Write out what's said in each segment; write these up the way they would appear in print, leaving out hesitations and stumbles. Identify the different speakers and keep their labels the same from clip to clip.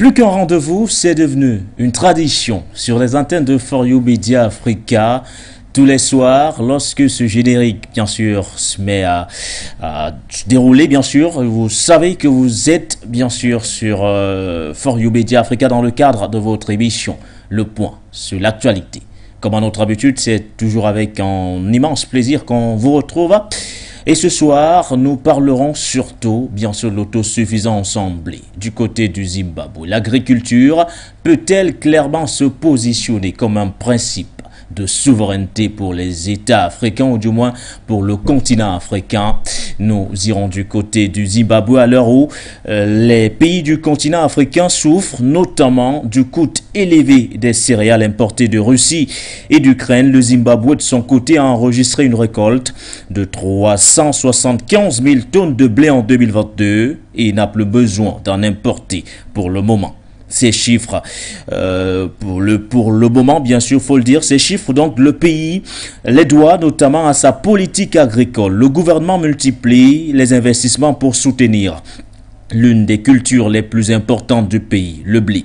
Speaker 1: Plus qu'un rendez-vous, c'est devenu une tradition sur les antennes de For You Media Africa. Tous les soirs, lorsque ce générique, bien sûr, se met à se dérouler, bien sûr, vous savez que vous êtes, bien sûr, sur For You Media Africa dans le cadre de votre émission, Le Point sur l'actualité. Comme à notre habitude, c'est toujours avec un immense plaisir qu'on vous retrouve. Et ce soir, nous parlerons surtout, bien sûr, de l'autosuffisance en blé. Du côté du Zimbabwe, l'agriculture peut-elle clairement se positionner comme un principe de souveraineté pour les États africains, ou du moins pour le continent africain? Nous irons du côté du Zimbabwe à l'heure où les pays du continent africain souffrent notamment du coût élevé des céréales importées de Russie et d'Ukraine. Le Zimbabwe, de son côté, a enregistré une récolte de 375 000 tonnes de blé en 2022 et n'a plus besoin d'en importer pour le moment. Ces chiffres, pour le moment, bien sûr, faut le dire, ces chiffres, donc, le pays les doit notamment à sa politique agricole. Le gouvernement multiplie les investissements pour soutenir l'une des cultures les plus importantes du pays, le blé,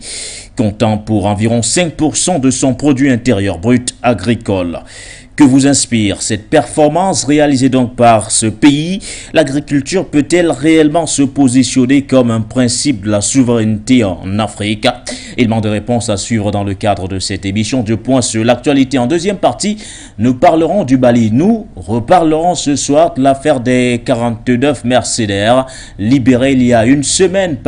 Speaker 1: comptant pour environ 5% de son produit intérieur brut agricole. Que vous inspire cette performance réalisée donc par ce pays? L'agriculture peut-elle réellement se positionner comme un principe de la souveraineté en Afrique? Élément de réponse à suivre dans le cadre de cette émission du Point sur l'actualité. En deuxième partie, nous parlerons du Mali. Nous reparlerons ce soir de l'affaire des 49 mercenaires libérés il y a une semaine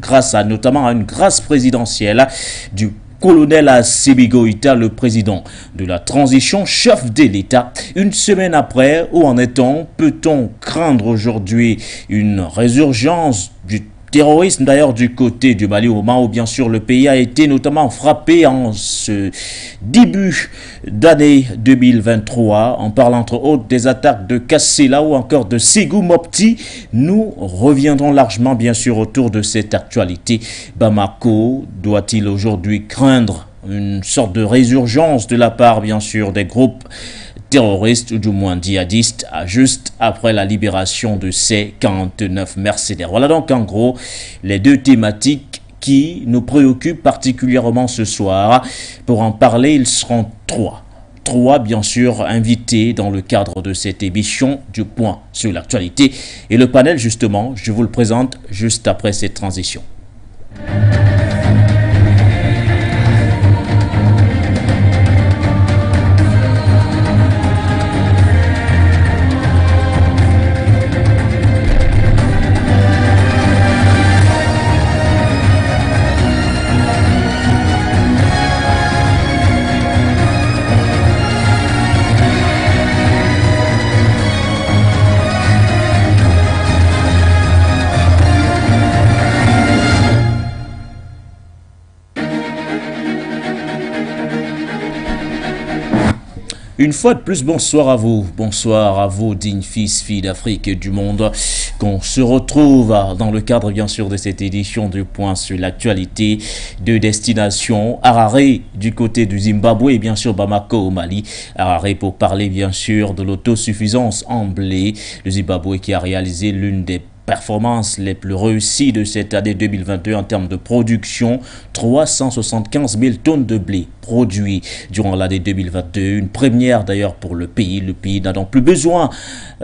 Speaker 1: grâce à notamment à une grâce présidentielle du colonel Assimi Goïta, le président de la transition, chef de l'État. Une semaine après, où en est-on? Peut-on craindre aujourd'hui une résurgence du terrorisme, d'ailleurs, du côté du Mali, au moment où, bien sûr, le pays a été notamment frappé en ce début d'année 2023, en parlant entre autres des attaques de Kassela ou encore de Ségou Mopti? Nous reviendrons largement, bien sûr, autour de cette actualité. Bamako doit-il aujourd'hui craindre une sorte de résurgence de la part, bien sûr, des groupes terroristes ou du moins djihadistes, juste après la libération de ces 49 mercenaires? Voilà donc en gros les deux thématiques qui nous préoccupent particulièrement ce soir. Pour en parler, ils seront trois, bien sûr, invités dans le cadre de cette émission du Point sur l'actualité. Et le panel, justement, je vous le présente juste après cette transition. Une fois de plus, bonsoir à vous, dignes fils, filles d'Afrique et du monde, qu'on se retrouve dans le cadre, bien sûr, de cette édition du Point sur l'actualité de destination Harare du côté du Zimbabwe et bien sûr Bamako au Mali. Harare pour parler, bien sûr, de l'autosuffisance en blé. Le Zimbabwe qui a réalisé l'une des performances les plus réussies de cette année 2022 en termes de production, 375 000 tonnes de blé produit durant l'année 2022, une première d'ailleurs pour le pays. Le pays n'a donc plus besoin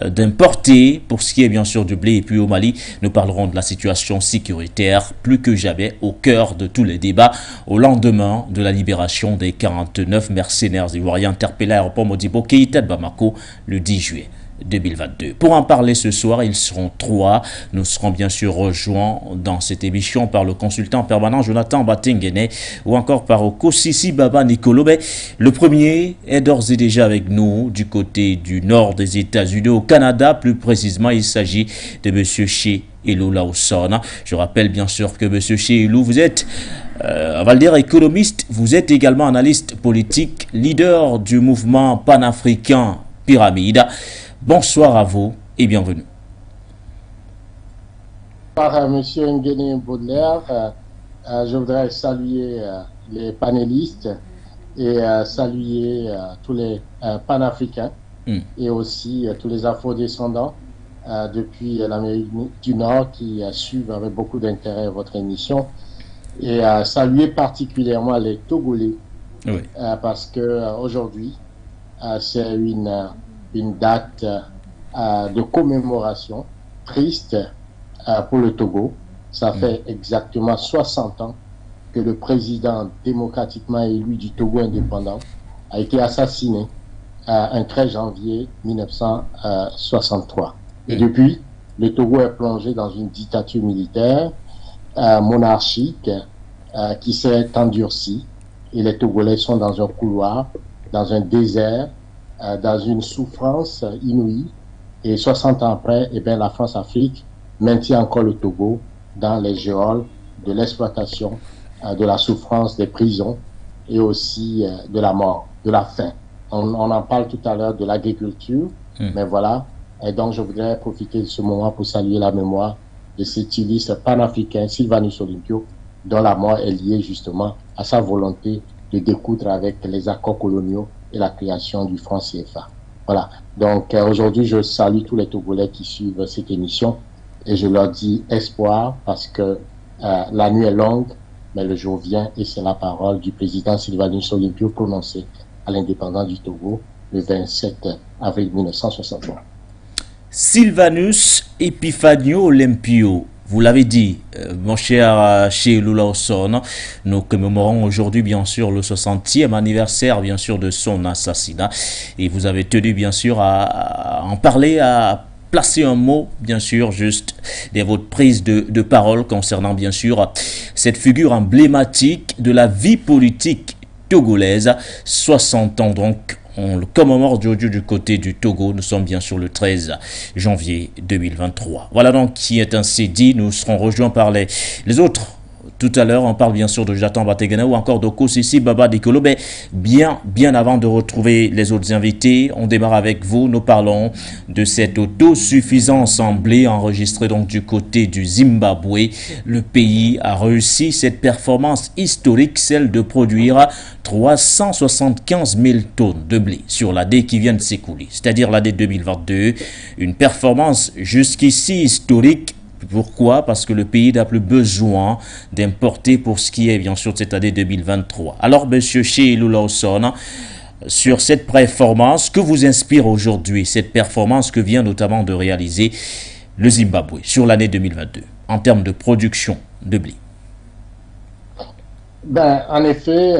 Speaker 1: d'importer pour ce qui est bien sûr du blé. Et puis au Mali, nous parlerons de la situation sécuritaire plus que jamais au cœur de tous les débats au lendemain de la libération des 49 mercenaires ivoiriens interpellés à l'aéroport Modibo Keïta de Bamako le 10 juillet 2022. Pour en parler ce soir, ils seront trois. Nous serons bien sûr rejoints dans cette émission par le consultant permanent Jonathan Batengene ou encore par Okosisi Baba Nicolo. Mais le premier est d'ores et déjà avec nous du côté du nord des États-Unis, au Canada. Plus précisément, il s'agit de M. Shea Elou Lawson. Je rappelle bien sûr que M. Shea Elou, vous êtes on va le dire économiste, vous êtes également analyste politique, leader du mouvement panafricain Pyramide. Bonsoir à vous et bienvenue.
Speaker 2: Par M. Nguyen Baudelaire, je voudrais saluer les panélistes et saluer tous les panafricains et aussi tous les afro-descendants depuis l'Amérique du Nord qui suivent avec beaucoup d'intérêt votre émission. et saluer particulièrement les Togolais,
Speaker 1: Oui.
Speaker 2: parce que aujourd'hui, c'est une date de commémoration triste pour le Togo. Ça fait exactement 60 ans que le président démocratiquement élu du Togo indépendant a été assassiné un 13 janvier 1963. Et depuis, le Togo est plongé dans une dictature militaire monarchique qui s'est endurcie, et les Togolais sont dans un couloir, dans un désert, dans une souffrance inouïe. Et 60 ans après, eh bien, la France-Afrique maintient encore le Togo dans les geôles de l'exploitation, de la souffrance, des prisons et aussi de la mort, de la faim. On en parle tout à l'heure de l'agriculture, mais voilà. Et donc, je voudrais profiter de ce moment pour saluer la mémoire de cet illustre panafricain, Sylvanus Olympio, dont la mort est liée justement à sa volonté de découdre avec les accords coloniaux et la création du franc CFA. Voilà. Donc, aujourd'hui, je salue tous les Togolais qui suivent cette émission et je leur dis espoir parce que la nuit est longue, mais le jour vient, et c'est la parole du président Sylvanus Olympio prononcée à l'indépendance du Togo le 27 avril 1963.
Speaker 1: Sylvanus Epifanio Olympio, vous l'avez dit, mon cher Cheilou Lawson, nous commémorons aujourd'hui bien sûr le 60e anniversaire bien sûr de son assassinat, et vous avez tenu bien sûr à en parler, à placer un mot, bien sûr, juste de votre prise de parole concernant, bien sûr, cette figure emblématique de la vie politique togolaise. 60 ans, donc, on le commémore aujourd'hui du côté du Togo. Nous sommes bien sûr le 13 janvier 2023. Voilà donc qui est ainsi dit. Nous serons rejoints par les autres. Tout à l'heure, on parle bien sûr de Jatan Bategana ou encore de Kosisi Baba Dikolo. Mais bien avant de retrouver les autres invités, on démarre avec vous. Nous parlons de cette autosuffisance en blé enregistrée donc du côté du Zimbabwe. Le pays a réussi cette performance historique, celle de produire 375 000 tonnes de blé sur l'année qui vient de s'écouler, c'est-à-dire l'année 2022. Une performance jusqu'ici historique. Pourquoi? Parce que le pays n'a plus besoin d'importer pour ce qui est bien sûr de cette année 2023. Alors, monsieur Cheilou Lawson, sur cette performance, que vous inspire aujourd'hui cette performance que vient notamment de réaliser le Zimbabwe sur l'année 2022 en termes de production de blé?
Speaker 2: Ben, en effet,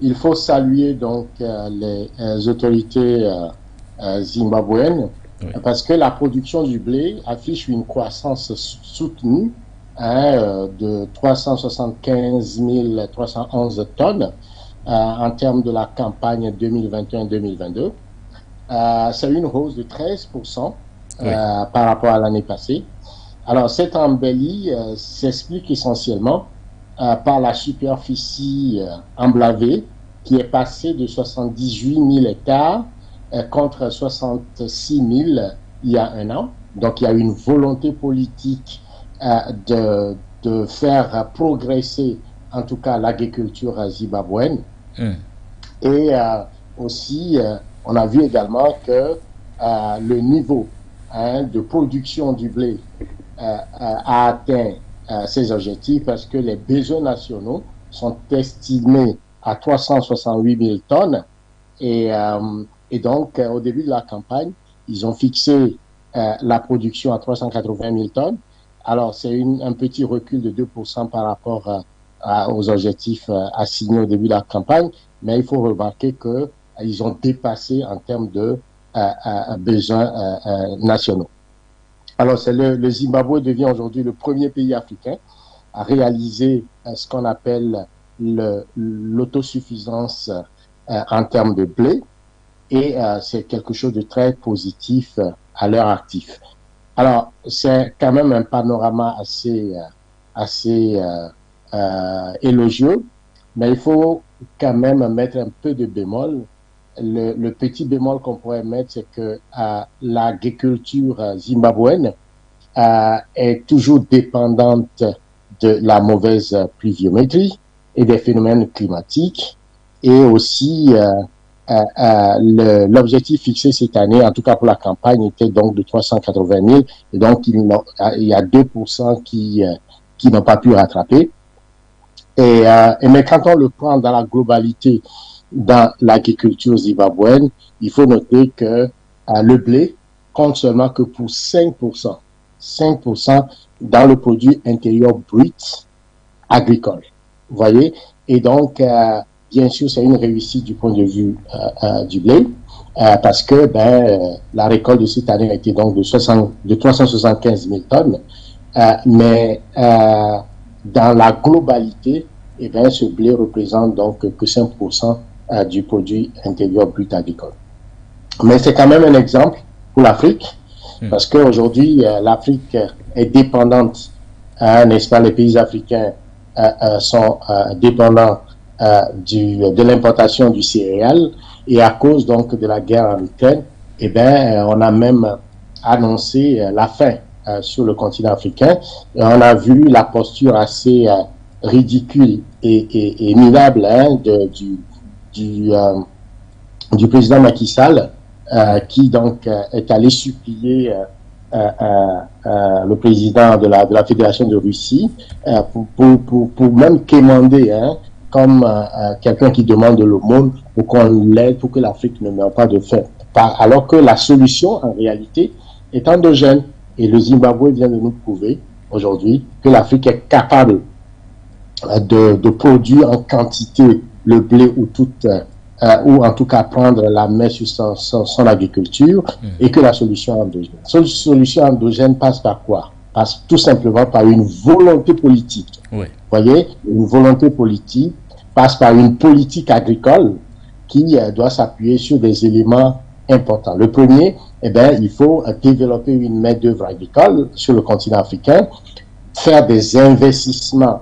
Speaker 2: il faut saluer donc les autorités zimbabwéennes. Oui. Parce que la production du blé affiche une croissance soutenue de 375 311 tonnes en termes de la campagne 2021-2022. C'est une hausse de 13% par rapport à l'année passée. Alors, cette embellie s'explique essentiellement par la superficie emblavée qui est passée de 78 000 hectares contre 66 000 il y a un an. Donc, il y a une volonté politique de faire progresser, en tout cas, l'agriculture zimbabwéenne. Et aussi, on a vu également que le niveau de production du blé a atteint ses objectifs parce que les besoins nationaux sont estimés à 368 000 tonnes. Et donc, au début de la campagne, ils ont fixé la production à 380 000 tonnes. Alors, c'est un petit recul de 2% par rapport aux objectifs assignés au début de la campagne, mais il faut remarquer qu'ils ont dépassé en termes de besoins nationaux. Alors, le Zimbabwe devient aujourd'hui le premier pays africain à réaliser ce qu'on appelle l'autosuffisance en termes de blé. Et c'est quelque chose de très positif à leur actif. Alors, c'est quand même un panorama assez élogieux, mais il faut quand même mettre un peu de bémol. Le petit bémol qu'on pourrait mettre, c'est que l'agriculture zimbabwéenne est toujours dépendante de la mauvaise pluviométrie et des phénomènes climatiques, et aussi l'objectif fixé cette année, en tout cas pour la campagne, était donc de 380 000, et donc il y a 2% qui n'ont pas pu rattraper. Mais quand on le prend dans la globalité, dans l'agriculture zimbabwéenne, il faut noter que le blé compte seulement que pour 5%. 5% dans le produit intérieur brut agricole. Vous voyez? Et donc, bien sûr, c'est une réussite du point de vue du blé, parce que la récolte de cette année a été donc de 375 000 tonnes. Mais dans la globalité, ce blé représente donc que 5% du produit intérieur brut agricole. Mais c'est quand même un exemple pour l'Afrique, parce qu'aujourd'hui, l'Afrique est dépendante, n'est-ce pas, les pays africains sont dépendants de l'importation du céréal, et à cause donc de la guerre en Ukraine, on a même annoncé la faim sur le continent africain. Et on a vu la posture assez ridicule et minable du président Macky Sall, qui donc est allé supplier le président de la Fédération de Russie pour même quémander, comme quelqu'un qui demande l'aumône, pour qu'on l'aide, pour que l'Afrique ne meure pas de faim. Alors que la solution, en réalité, est endogène. Et le Zimbabwe vient de nous prouver aujourd'hui que l'Afrique est capable de produire en quantité le blé ou en tout cas prendre la main sur son agriculture, et que la solution endogène. Cette solution endogène passe par quoi? Passe tout simplement par une volonté politique. Oui. Vous voyez, une volonté politique passe par une politique agricole qui doit s'appuyer sur des éléments importants. Le premier, il faut développer une main-d'œuvre agricole sur le continent africain, faire des investissements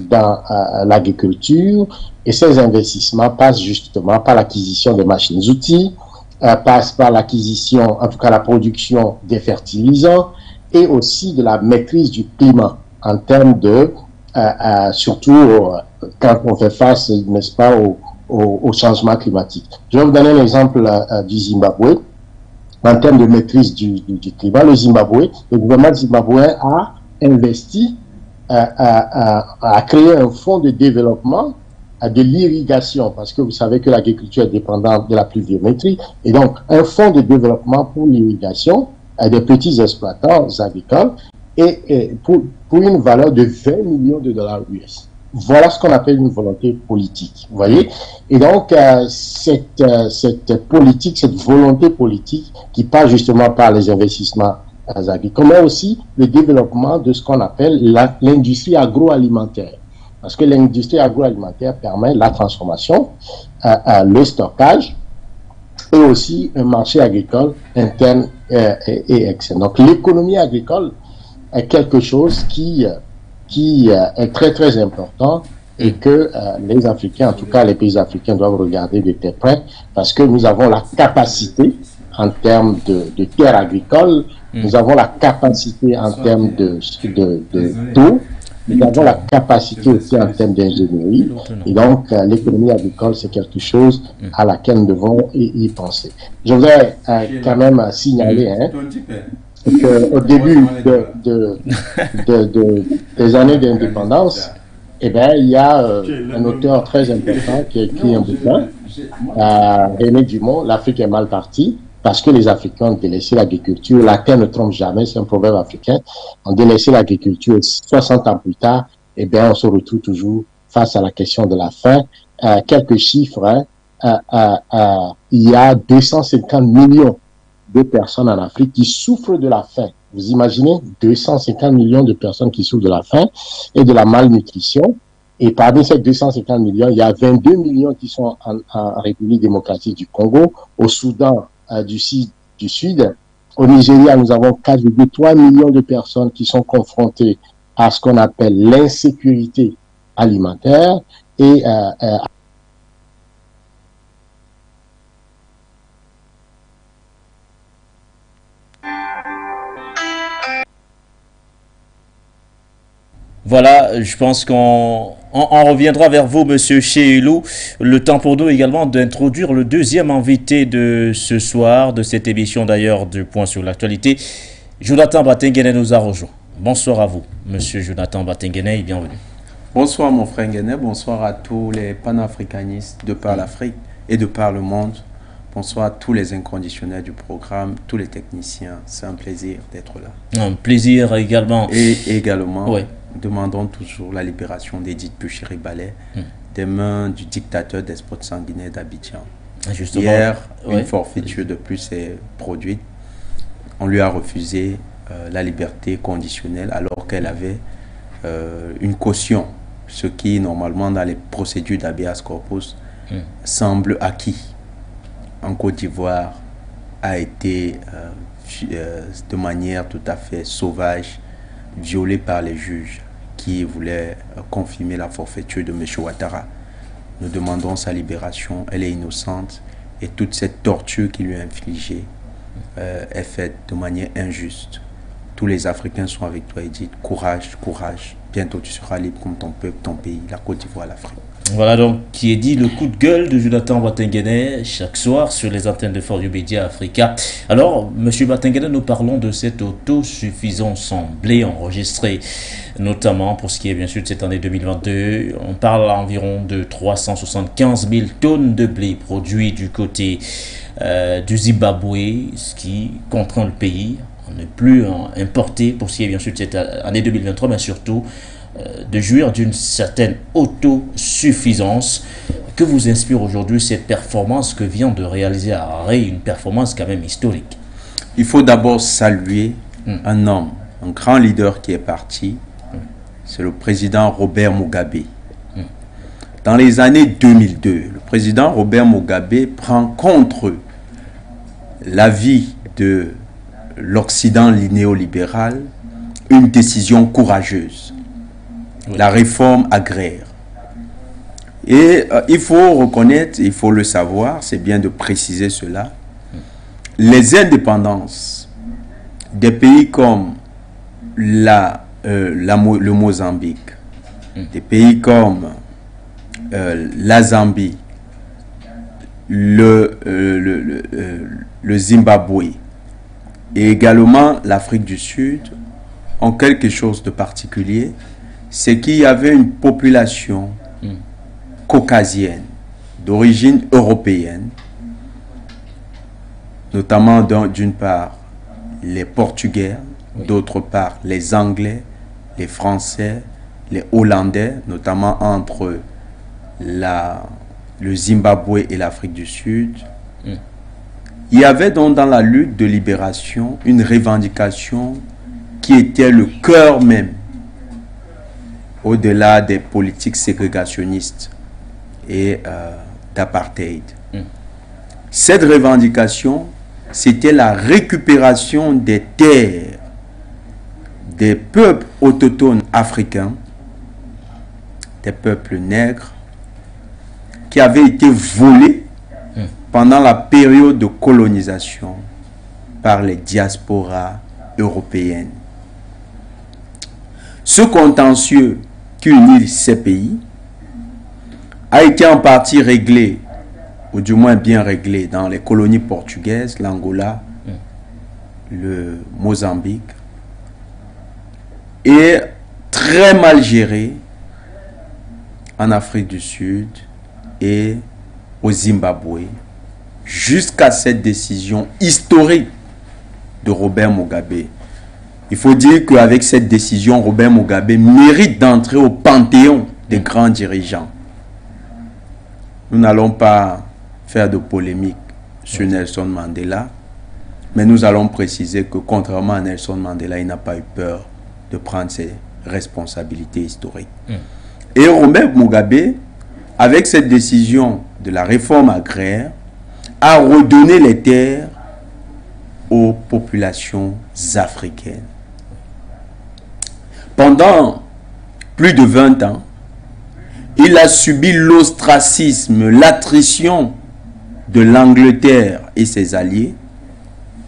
Speaker 2: dans l'agriculture, et ces investissements passent justement par l'acquisition de machines-outils, passent par l'acquisition, en tout cas la production des fertilisants, et aussi de la maîtrise du climat en termes de, surtout quand on fait face, n'est-ce pas, au changement climatique. Je vais vous donner un exemple du Zimbabwe. En termes de maîtrise du climat, le gouvernement zimbabwéen a investi, a créé un fonds de développement de l'irrigation, parce que vous savez que l'agriculture est dépendante de la pluviométrie, et donc un fonds de développement pour l'irrigation des petits exploitants agricoles, et pour une valeur de 20 millions de dollars US. Voilà ce qu'on appelle une volonté politique, vous voyez. Et donc, cette politique, cette volonté politique qui passe justement par les investissements agricoles, mais aussi le développement de ce qu'on appelle l'industrie agroalimentaire. Parce que l'industrie agroalimentaire permet la transformation, le stockage, et aussi un marché agricole interne et externe. Donc, l'économie agricole est quelque chose qui est très très important, et que les Africains, en tout cas les pays africains, doivent regarder de très près, parce que nous avons la capacité en termes de terres agricoles, nous avons la capacité en termes d'eau, nous avons la capacité aussi en termes d'ingénierie, et donc l'économie agricole, c'est quelque chose à laquelle nous devons y penser. Je voudrais quand même signaler qu'au début des années d'indépendance, il y a un auteur très important qui a écrit un bouquin, René Dumont, L'Afrique est mal partie, parce que les Africains ont délaissé l'agriculture. La terre ne trompe jamais, c'est un proverbe africain. On délaissé l'agriculture, 60 ans plus tard, on se retrouve toujours face à la question de la faim. Quelques chiffres, il y a 250 millions de personnes en Afrique qui souffrent de la faim. Vous imaginez 250 millions de personnes qui souffrent de la faim et de la malnutrition. Et parmi ces 250 millions, il y a 22 millions qui sont en République démocratique du Congo, au Soudan du Sud. Au Nigeria, nous avons 4,3 millions de personnes qui sont confrontées à ce qu'on appelle l'insécurité alimentaire, et
Speaker 1: Voilà, je pense qu'on reviendra vers vous, Monsieur Cheilou. Le temps pour nous également d'introduire le deuxième invité de ce soir, de cette émission d'ailleurs du Point sur l'actualité. Jonathan Batengene nous a rejoint. Bonsoir à vous, Monsieur Jonathan Batengene, et bienvenue.
Speaker 3: Bonsoir mon frère Nguéné, bonsoir à tous les panafricanistes de par l'Afrique et de par le monde. Bonsoir à tous les inconditionnels du programme, tous les techniciens. C'est un plaisir d'être là.
Speaker 1: Un plaisir également.
Speaker 3: Et également, demandons toujours la libération d'Edith Buchiri-Ballet des mains du dictateur despote sanguinaire d'Abidjan. Hier, une forfaiture de plus est produite. On lui a refusé la liberté conditionnelle alors qu'elle avait une caution, ce qui normalement dans les procédures d'habeas corpus semble acquis. En Côte d'Ivoire a été de manière tout à fait sauvage violé par les juges qui voulaient confirmer la forfaiture de M. Ouattara. Nous demandons sa libération, elle est innocente et toute cette torture qui lui est infligée est faite de manière injuste. Tous les Africains sont avec toi, Edith. Courage, courage. Bientôt tu seras libre comme ton peuple, ton pays, la Côte d'Ivoire, l'Afrique.
Speaker 1: Voilà donc qui est dit le coup de gueule de Jonathan Batenguene chaque soir sur les antennes de For You Media Africa. Alors, M. Batenguene, nous parlons de cette autosuffisance en blé enregistrée, notamment pour ce qui est bien sûr de cette année 2022. On parle environ de 375 000 tonnes de blé produits du côté du Zimbabwe, ce qui contraint le pays à ne plus importer pour ce qui est bien sûr de cette année 2023, mais surtout de jouir d'une certaine autosuffisance. Que vous inspire aujourd'hui cette performance que vient de réaliser Harare, une performance quand même historique?
Speaker 3: Il faut d'abord saluer un homme, un grand leader qui est parti, c'est le président Robert Mugabe. Dans les années 2002, le président Robert Mugabe prend contre l'avis de l'Occident néolibéral une décision courageuse. La réforme agraire. Et il faut reconnaître, il faut le savoir, c'est bien de préciser cela, les indépendances des pays comme le Mozambique, des pays comme la Zambie, le Zimbabwe et également l'Afrique du Sud ont quelque chose de particulier. C'est qu'il y avait une population caucasienne, d'origine européenne, notamment d'une part les Portugais, d'autre part les Anglais, les Français, les Hollandais, notamment entre le Zimbabwe et l'Afrique du Sud. Il y avait donc dans la lutte de libération une revendication qui était le cœur même au-delà des politiques ségrégationnistes et d'apartheid. Cette revendication, c'était la récupération des terres des peuples autochtones africains, des peuples nègres, qui avaient été volés pendant la période de colonisation par les diasporas européennes. Ce contentieux qui unit ces pays a été en partie réglé, ou du moins bien réglé, dans les colonies portugaises, l'Angola, le Mozambique, et très mal géré en Afrique du Sud et au Zimbabwe, jusqu'à cette décision historique de Robert Mugabe. Il faut dire qu'avec cette décision, Robert Mugabe mérite d'entrer au panthéon des grands dirigeants. Nous n'allons pas faire de polémique sur Nelson Mandela, mais nous allons préciser que contrairement à Nelson Mandela, il n'a pas eu peur de prendre ses responsabilités historiques. Et Robert Mugabe, avec cette décision de la réforme agraire, a redonné les terres aux populations africaines. Pendant plus de 20 ans, il a subi l'ostracisme, l'attrition de l'Angleterre et ses alliés,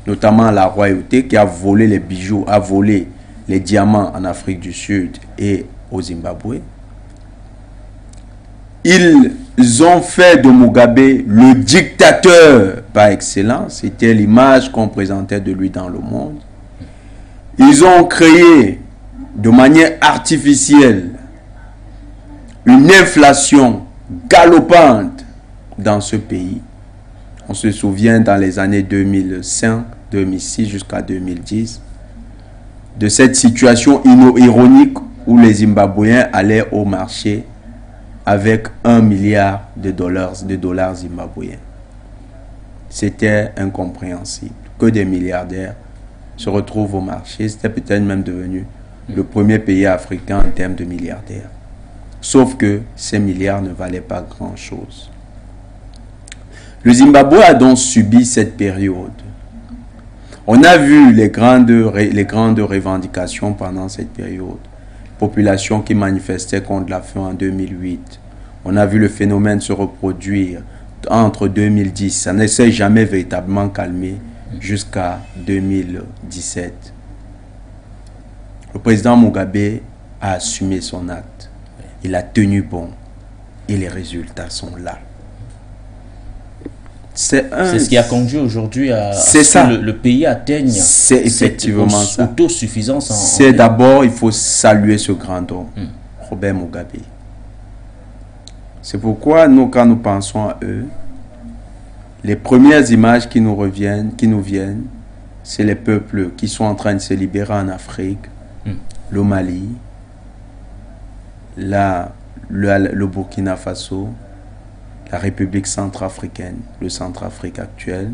Speaker 3: notamment la royauté qui a volé les bijoux, a volé les diamants en Afrique du Sud et au Zimbabwe. Ils ont fait de Mugabe le dictateur par excellence. C'était l'image qu'on présentait de lui dans le monde. Ils ont créé de manière artificielle une inflation galopante dans ce pays. On se souvient dans les années 2005, 2006 jusqu'à 2010 de cette situation ironique où les Zimbabwéens allaient au marché avec 1 milliard de dollars zimbabwéens. C'était incompréhensible que des milliardaires se retrouvent au marché. C'était peut-être même devenu le premier pays africain en termes de milliardaires. Sauf que ces milliards ne valaient pas grand-chose. Le Zimbabwe a donc subi cette période. On a vu les grandes revendications pendant cette période. Population qui manifestait contre la faim en 2008. On a vu le phénomène se reproduire entre 2010. Ça ne s'est jamais véritablement calmé jusqu'à 2017. Le président Mugabe a assumé son acte. Il a tenu bon. Et les résultats sont là.
Speaker 1: C'est ce qui a conduit aujourd'hui à
Speaker 3: ce
Speaker 1: que le pays atteigne
Speaker 3: cette
Speaker 1: autosuffisance.
Speaker 3: C'est d'abord, il faut saluer ce grand homme, Robert Mugabe. C'est pourquoi nous, quand nous pensons à eux, les premières images qui nous viennent, c'est les peuples qui sont en train de se libérer en Afrique, le Mali, le Burkina Faso, la République centrafricaine, le Centrafrique actuel.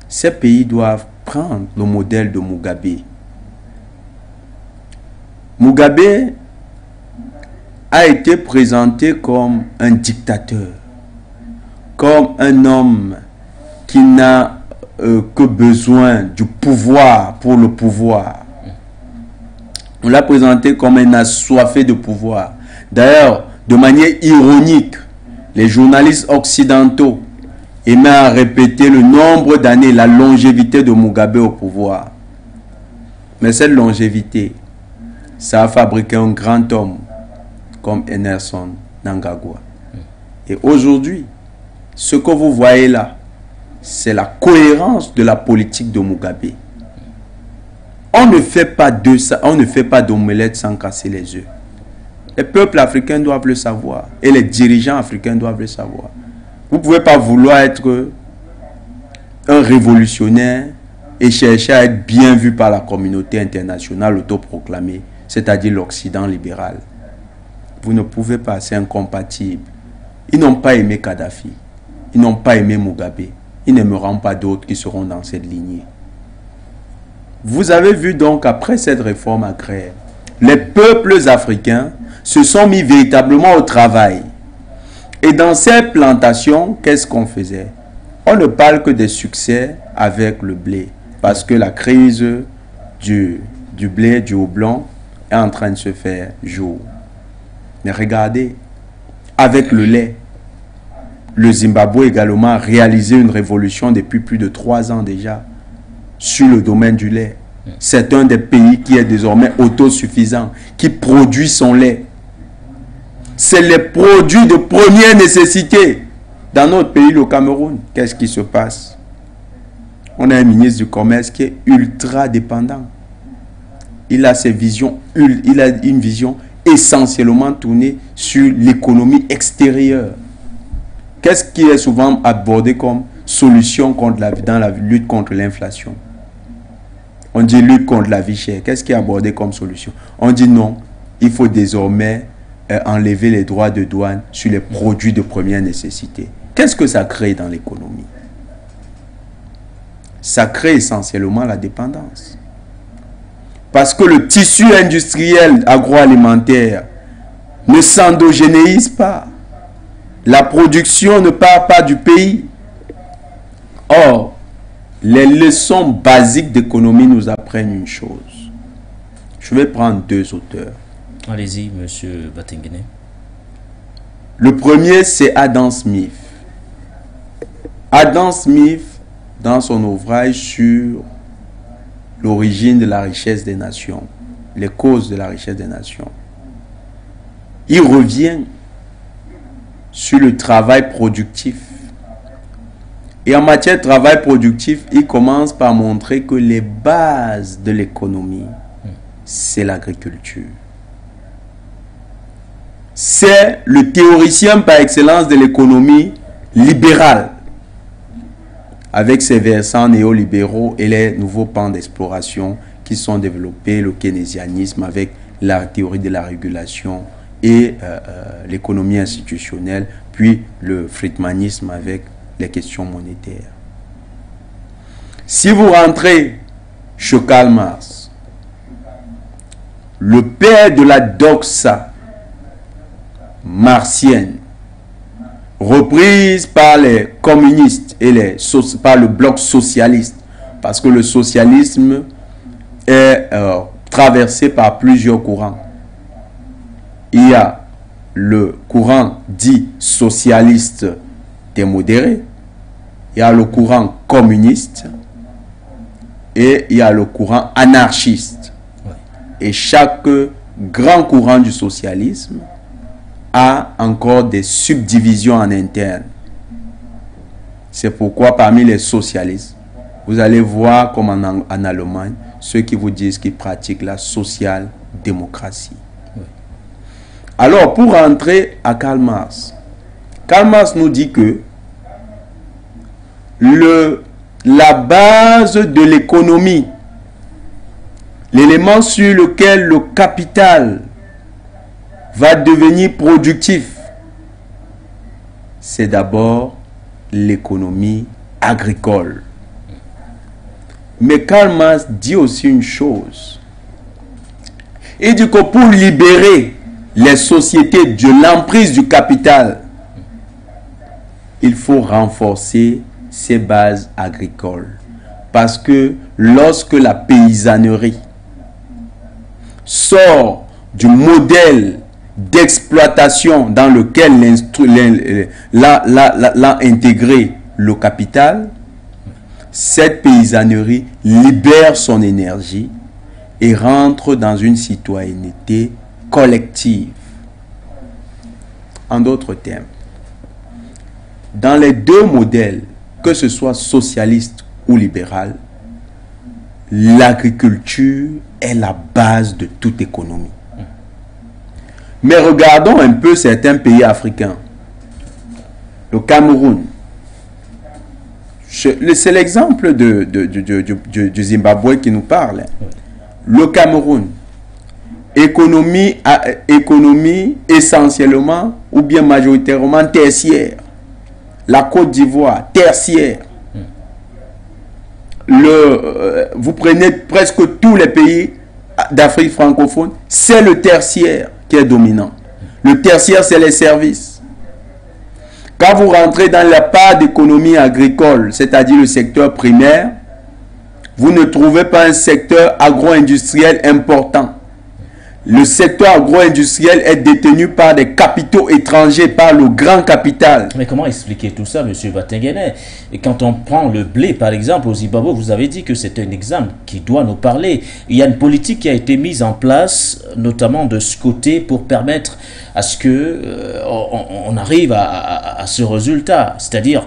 Speaker 3: Ces pays doivent prendre le modèle de Mugabe. Mugabe a été présenté comme un dictateur, comme un homme qui n'a que besoin du pouvoir pour le pouvoir. On l'a présenté comme un assoiffé de pouvoir. D'ailleurs, de manière ironique, les journalistes occidentaux aimaient à répéter le nombre d'années, la longévité de Mugabe au pouvoir. Mais cette longévité, ça a fabriqué un grand homme comme Emmerson Mnangagwa. Et aujourd'hui, ce que vous voyez là, c'est la cohérence de la politique de Mugabe. On ne fait pas de ça, on ne fait pas d'omelette sans casser les œufs. Les peuples africains doivent le savoir. Et les dirigeants africains doivent le savoir. Vous ne pouvez pas vouloir être un révolutionnaire et chercher à être bien vu par la communauté internationale autoproclamée, c'est-à-dire l'Occident libéral. Vous ne pouvez pas, c'est incompatible. Ils n'ont pas aimé Kadhafi. Ils n'ont pas aimé Mugabe. Ils n'aimeront pas d'autres qui seront dans cette lignée. Vous avez vu donc, après cette réforme agraire, les peuples africains se sont mis véritablement au travail. Et dans ces plantations, qu'est-ce qu'on faisait? On ne parle que des succès avec le blé. Parce que la crise du blé, du houblon, est en train de se faire jour. Mais regardez, avec le lait, le Zimbabwe également a réalisé une révolution depuis plus de 3 ans déjà sur le domaine du lait. C'est un des pays qui est désormais autosuffisant, qui produit son lait. C'est les produits de première nécessité. Dans notre pays, le Cameroun, qu'est-ce qui se passe? On a un ministre du Commerce qui est ultra dépendant. Il a une vision essentiellement tournée sur l'économie extérieure. Qu'est-ce qui est souvent abordé comme solution dans la lutte contre l'inflation? On dit lutte contre la vie chère. Qu'est-ce qui est abordé comme solution? On dit non, il faut désormais enlever les droits de douane sur les produits de première nécessité. Qu'est-ce que ça crée dans l'économie? Ça crée essentiellement la dépendance. Parce que le tissu industriel agroalimentaire ne s'endogénéise pas. La production ne part pas du pays. Or, les leçons basiques d'économie nous apprennent une chose. Je vais prendre 2 auteurs.
Speaker 1: Allez-y, monsieur Batengene.
Speaker 3: Le premier, c'est Adam Smith. Adam Smith, dans son ouvrage sur l'origine de la richesse des nations, les causes de la richesse des nations, il revient sur le travail productif. Et en matière de travail productif, il commence par montrer que les bases de l'économie, c'est l'agriculture. c'est le théoricien par excellence de l'économie libérale, avec ses versants néolibéraux et les nouveaux pans d'exploration qui sont développés, le keynésianisme avec la théorie de la régulation et l'économie institutionnelle, puis le friedmanisme avec les questions monétaires. Si vous rentrez chez Karl Marx, le père de la doxa marxienne, reprise par les communistes et par le bloc socialiste, parce que le socialisme est traversé par plusieurs courants. Il y a le courant dit socialiste des modérés, il y a le courant communiste et il y a le courant anarchiste. Et chaque grand courant du socialisme a encore des subdivisions en interne. C'est pourquoi parmi les socialistes, vous allez voir comme en Allemagne, ceux qui vous disent qu'ils pratiquent la social-démocratie. Alors, pour rentrer à Karl Marx nous dit que la base de l'économie, l'élément sur lequel le capital va devenir productif, c'est d'abord l'économie agricole. Mais Karl Marx dit aussi une chose. Il dit que pour libérer les sociétés de l'emprise du capital, il faut renforcer ces bases agricoles. Parce que lorsque la paysannerie sort du modèle d'exploitation dans lequel l'a intégré le capital, cette paysannerie libère son énergie et rentre dans une citoyenneté collective. En d'autres termes, dans les deux modèles, que ce soit socialiste ou libéral, l'agriculture est la base de toute économie. Mais regardons un peu certains pays africains. Le Cameroun. C'est l'exemple du Zimbabwe qui nous parle. Le Cameroun. Économie essentiellement ou bien majoritairement tertiaire. La Côte d'Ivoire, tertiaire. Vous prenez presque tous les pays d'Afrique francophone, c'est le tertiaire qui est dominant. Le tertiaire, c'est les services. Quand vous rentrez dans la part d'économie agricole, c'est-à-dire le secteur primaire, vous ne trouvez pas un secteur agro-industriel important. Le secteur agro-industriel est détenu par des capitaux étrangers, par le grand capital.
Speaker 1: Mais comment expliquer tout ça, M. Batengene? Et quand on prend le blé, par exemple, au Zimbabwe, vous avez dit que c'est un exemple qui doit nous parler. Il y a une politique qui a été mise en place, notamment de ce côté, pour permettre à ce qu'on arrive à ce résultat. C'est-à-dire,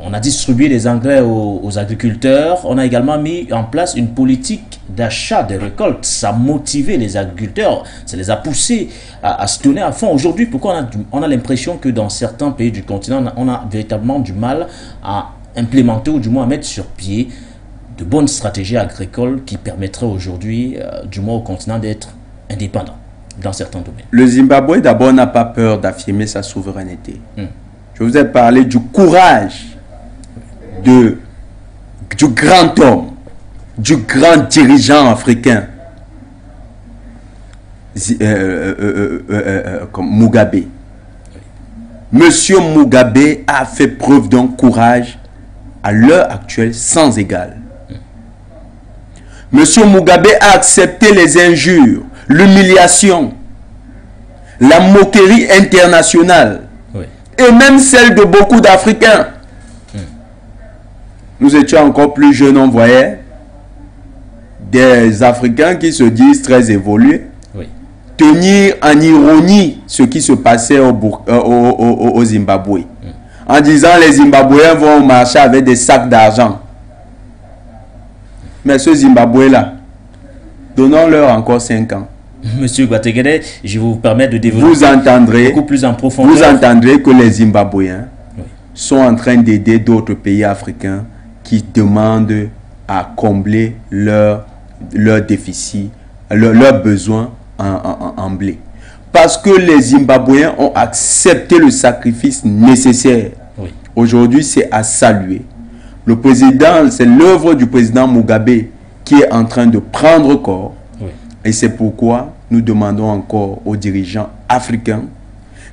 Speaker 1: on a distribué les engrais aux agriculteurs. On a également mis en place une politique d'achat des récoltes. Ça a motivé les agriculteurs. Ça les a poussés à se donner à fond. Aujourd'hui, pourquoi on a l'impression que dans certains pays du continent, on a véritablement du mal à implémenter ou du moins à mettre sur pied de bonnes stratégies agricoles qui permettraient aujourd'hui, du moins au continent, d'être indépendant dans certains domaines.
Speaker 3: Le Zimbabwe, d'abord, n'a pas peur d'affirmer sa souveraineté. Je vous ai parlé du courage du grand homme, du grand dirigeant africain, comme Mugabe. Monsieur Mugabe a fait preuve d'un courage à l'heure actuelle sans égal. Monsieur Mugabe a accepté les injures, l'humiliation, la moquerie internationale, et même celle de beaucoup d'Africains. Nous étions encore plus jeunes, on voyait des Africains qui se disent très évolués, tenir en ironie ce qui se passait au Zimbabwe. En disant les Zimbabwéens vont marcher avec des sacs d'argent. Mais ce Zimbabwe-là, donnons-leur encore 5 ans.
Speaker 1: Monsieur Gbategede, je vous permets de développer beaucoup plus en profondeur.
Speaker 3: Vous entendrez que les Zimbabwéens sont en train d'aider d'autres pays africains qui demandent à combler leur déficit, leurs besoins en blé. Parce que les Zimbabwéens ont accepté le sacrifice nécessaire. Oui. Aujourd'hui, c'est à saluer. Le président, c'est l'œuvre du président Mugabe qui est en train de prendre corps. Oui. Et c'est pourquoi nous demandons encore aux dirigeants africains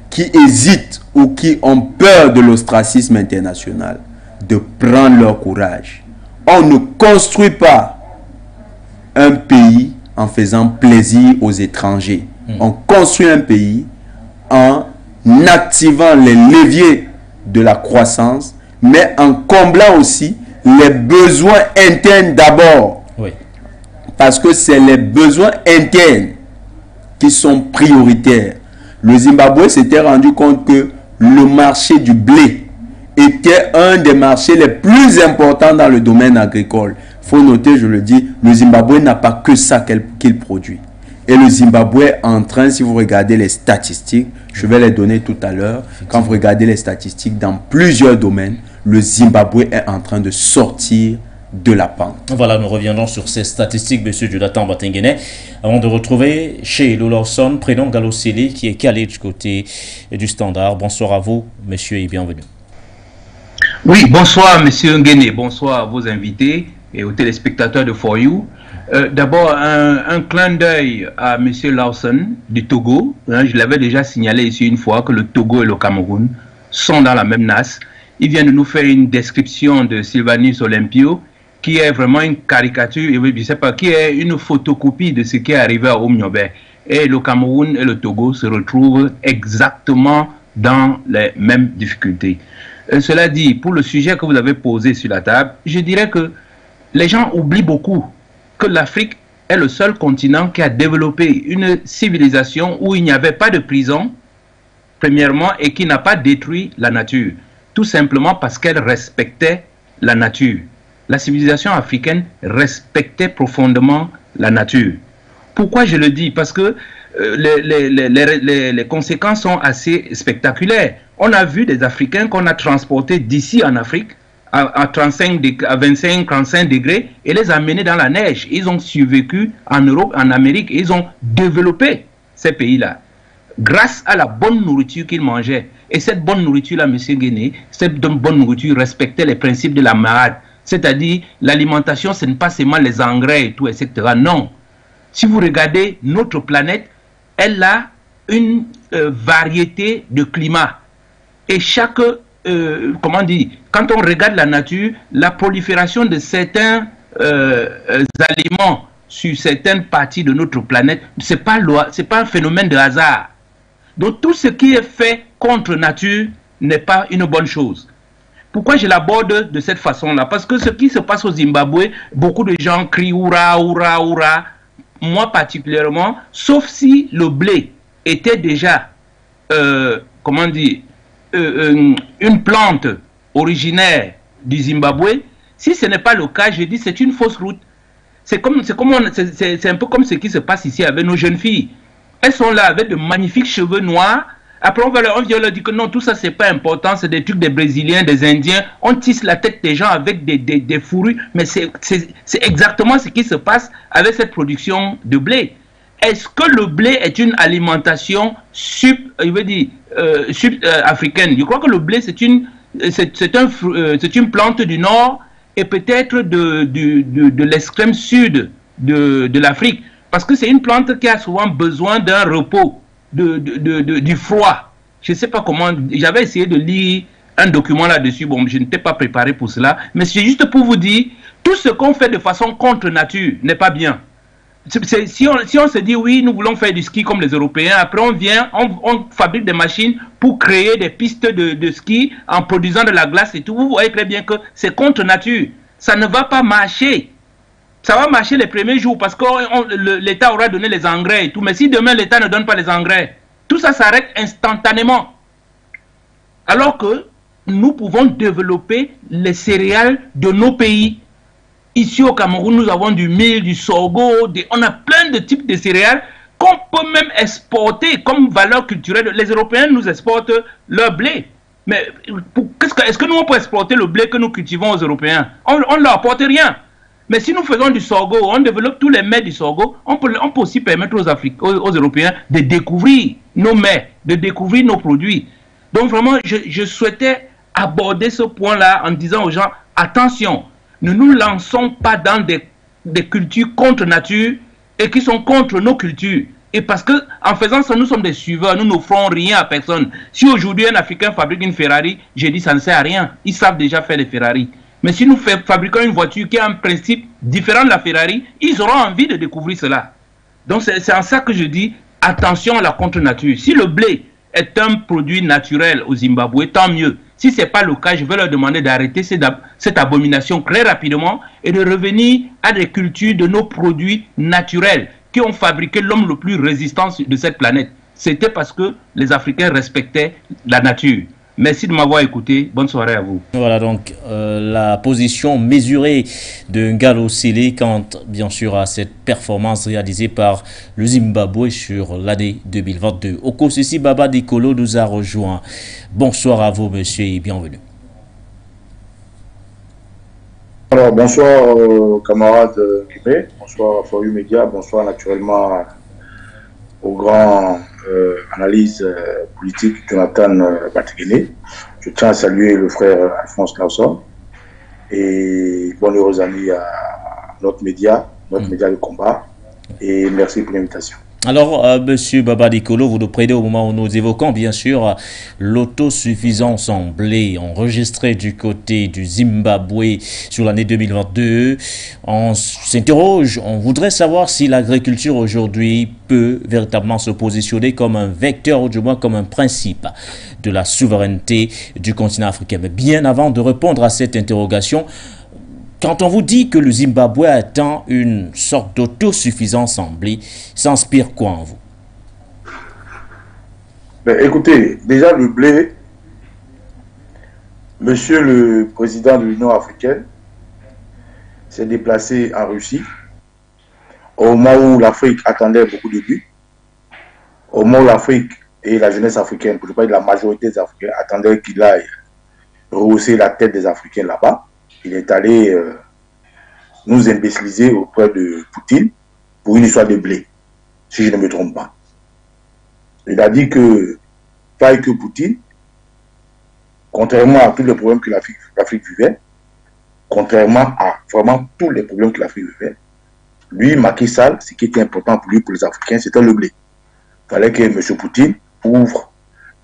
Speaker 3: qui hésitent ou qui ont peur de l'ostracisme international de prendre leur courage. On ne construit pas un pays en faisant plaisir aux étrangers. On construit un pays en activant les leviers de la croissance, mais en comblant aussi les besoins internes d'abord. Oui. Parce que c'est les besoins internes qui sont prioritaires. Le Zimbabwe s'était rendu compte que le marché du blé était un des marchés les plus importants dans le domaine agricole. Il faut noter, je le dis, le Zimbabwe n'a pas que ça qu'il produit. Et le Zimbabwe est en train, si vous regardez les statistiques, je vais les donner tout à l'heure, quand vous regardez les statistiques dans plusieurs domaines, le Zimbabwe est en train de sortir de la pente.
Speaker 1: Voilà, nous reviendrons sur ces statistiques, M. Jonathan Batengene, avant de retrouver chez Lawson, prénom Galosili, qui est calé du côté du Standard. Bonsoir à vous, monsieur, et bienvenue.
Speaker 4: Oui, bonsoir, monsieur Nguene, bonsoir à vos invités et aux téléspectateurs de For You. D'abord, un clin d'œil à M. Lawson du Togo. Je l'avais déjà signalé ici une fois que le Togo et le Cameroun sont dans la même nasse. Il vient de nous faire une description de Sylvanus Olympio qui est vraiment une caricature, je ne sais pas, qui est une photocopie de ce qui est arrivé à Omniobé. Et le Cameroun et le Togo se retrouvent exactement dans les mêmes difficultés. Cela dit, pour le sujet que vous avez posé sur la table, je dirais que les gens oublient beaucoup que l'Afrique est le seul continent qui a développé une civilisation où il n'y avait pas de prison, premièrement, et qui n'a pas détruit la nature. Tout simplement parce qu'elle respectait la nature. La civilisation africaine respectait profondément la nature. Pourquoi je le dis? Parce que les conséquences sont assez spectaculaires. On a vu des Africains qu'on a transportés d'ici en Afrique à 25-35 degrés et les amener dans la neige. Ils ont survécu en Europe, en Amérique, et ils ont développé ces pays-là grâce à la bonne nourriture qu'ils mangeaient. Et cette bonne nourriture-là, M. Nguene, cette bonne nourriture respectait les principes de la marade. C'est-à-dire, l'alimentation, ce n'est pas seulement les engrais et tout, etc. Non. Si vous regardez notre planète, elle a une variété de climats. Et chaque, comment dire, quand on regarde la nature, la prolifération de certains aliments sur certaines parties de notre planète, ce n'est pas un phénomène de hasard. Donc tout ce qui est fait contre nature n'est pas une bonne chose. Pourquoi je l'aborde de cette façon-là? Parce que ce qui se passe au Zimbabwe, beaucoup de gens crient « Oura, oura, oura ». Moi particulièrement, sauf si le blé était déjà, comment dire, une plante originaire du Zimbabwe, si ce n'est pas le cas, je dis c'est une fausse route. C'est un peu comme ce qui se passe ici avec nos jeunes filles. Elles sont là avec de magnifiques cheveux noirs. Après, on vient leur dire que non, tout ça, c'est pas important. C'est des trucs des Brésiliens, des Indiens. On tisse la tête des gens avec des fourrures. Mais c'est exactement ce qui se passe avec cette production de blé. Est-ce que le blé est une alimentation africaine? Je crois que le blé, c'est une plante du Nord et peut-être de l'extrême sud de l'Afrique. Parce que c'est une plante qui a souvent besoin d'un repos, du froid. Je ne sais pas comment... J'avais essayé de lire un document là-dessus. Bon, je n'étais pas préparé pour cela. Mais c'est juste pour vous dire, tout ce qu'on fait de façon contre nature n'est pas bien. Si on se dit, oui, nous voulons faire du ski comme les Européens, après on fabrique des machines pour créer des pistes de ski en produisant de la glace et tout. Vous voyez très bien que c'est contre nature. Ça ne va pas marcher. Ça va marcher les premiers jours parce que l'État aura donné les engrais et tout. Mais si demain l'État ne donne pas les engrais, tout ça s'arrête instantanément. Alors que nous pouvons développer les céréales de nos pays. Ici au Cameroun, nous avons du mil, du sorgho, on a plein de types de céréales qu'on peut même exporter comme valeur culturelle. Les Européens nous exportent leur blé. Mais est-ce que nous, on peut exporter le blé que nous cultivons aux Européens? On ne leur apporte rien. Mais si nous faisons du sorgho, on développe tous les mets du sorgho, on peut aussi permettre aux Européens de découvrir nos mets, de découvrir nos produits. Donc vraiment, je souhaitais aborder ce point-là en disant aux gens, attention, ne nous lançons pas dans des cultures contre nature et qui sont contre nos cultures. Et parce que en faisant ça, nous sommes des suiveurs, nous n'offrons rien à personne. Si aujourd'hui un Africain fabrique une Ferrari, j'ai dit ça ne sert à rien. Ils savent déjà faire les Ferrari. Mais si nous fabriquons une voiture qui a un principe différent de la Ferrari, ils auront envie de découvrir cela. Donc c'est en ça que je dis, attention à la contre-nature. Si le blé est un produit naturel au Zimbabwe, tant mieux. Si ce n'est pas le cas, je vais leur demander d'arrêter cette abomination très rapidement et de revenir à des cultures de nos produits naturels qui ont fabriqué l'homme le plus résistant de cette planète. C'était parce que les Africains respectaient la nature. Merci de m'avoir écouté. Bonne soirée à vous.
Speaker 1: Voilà donc la position mesurée de Ngalo Sele quant bien sûr à cette performance réalisée par le Zimbabwe sur l'année 2022. Okosisi Baba Dikolo nous a rejoint. Bonsoir à vous monsieur et bienvenue.
Speaker 5: Alors bonsoir camarades Guimé, bonsoir à For You Media, bonsoir naturellement au grand analyse politique Jonathan Batigene. Je tiens à saluer le frère Alphonse Lawson et bonne heureuse année à notre média de combat, et merci pour l'invitation.
Speaker 1: Alors, monsieur Baba Dikolo, vous nous prenez au moment où nous évoquons bien sûr l'autosuffisance en blé enregistrée du côté du Zimbabwe sur l'année 2022. On s'interroge, on voudrait savoir si l'agriculture aujourd'hui peut véritablement se positionner comme un vecteur ou du moins comme un principe de la souveraineté du continent africain. Mais bien avant de répondre à cette interrogation, quand on vous dit que le Zimbabwe atteint une sorte d'autosuffisance en blé, ça inspire quoi en vous?
Speaker 5: Ben, écoutez, déjà le blé, monsieur le président de l'Union africaine s'est déplacé en Russie au moment où l'Afrique attendait beaucoup de buts, au moment où l'Afrique et la jeunesse africaine, pour ne pas dire la majorité des Africains, attendaient qu'il aille rehausser la tête des Africains là-bas. Il est allé nous imbéciliser auprès de Poutine pour une histoire de blé, si je ne me trompe pas. Il a dit que, pas que Poutine, contrairement à tous les problèmes que l'Afrique vivait, contrairement à vraiment tous les problèmes que l'Afrique vivait, lui, Macky Sall, ce qui était important pour lui, pour les Africains, c'était le blé. Il fallait que M. Poutine ouvre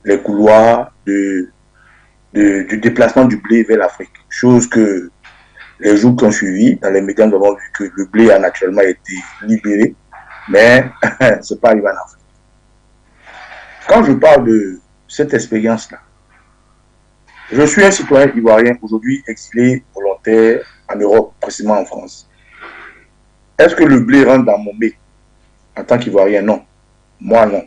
Speaker 5: les couloirs du déplacement du blé vers l'Afrique. Chose que les jours qui ont suivi, dans les médias, nous avons vu que le blé a naturellement été libéré, mais ce n'est pas arrivé en Afrique. Quand je parle de cette expérience-là, je suis un citoyen ivoirien aujourd'hui exilé volontaire en Europe, précisément en France. Est-ce que le blé rentre dans mon blé en tant qu'Ivoirien? Non. Moi, non.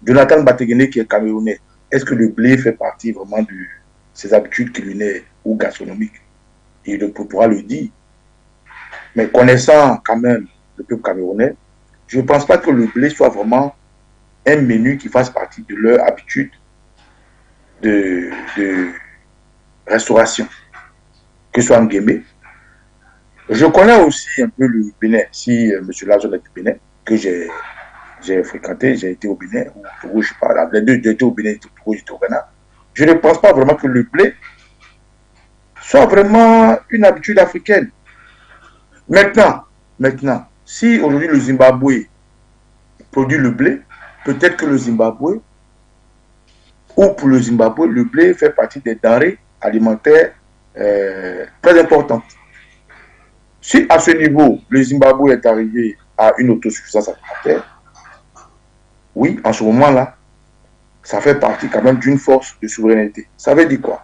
Speaker 5: Jonathan Batigene, qui est camerounais, est-ce que le blé fait partie vraiment de ses habitudes culinaires ou gastronomiques? Il pourra le dire. Mais connaissant quand même le peuple camerounais, je ne pense pas que le blé soit vraiment un menu qui fasse partie de leur habitude de restauration, que ce soit en Guémé. Je connais aussi un peu le Bénin, si M. Lazon est du Bénin, que j'ai fréquenté, j'ai été au Bénin, ou au Togo, je parle, les deux, j'ai été au Bénin, au Togo, j'étais au Ghana. Je ne pense pas vraiment que le blé soit vraiment une habitude africaine. Maintenant, si aujourd'hui le Zimbabwe produit le blé, peut-être que le Zimbabwe, ou pour le Zimbabwe, le blé fait partie des denrées alimentaires très importantes. Si à ce niveau, le Zimbabwe est arrivé à une autosuffisance alimentaire, oui, en ce moment-là, ça fait partie quand même d'une force de souveraineté. Ça veut dire quoi?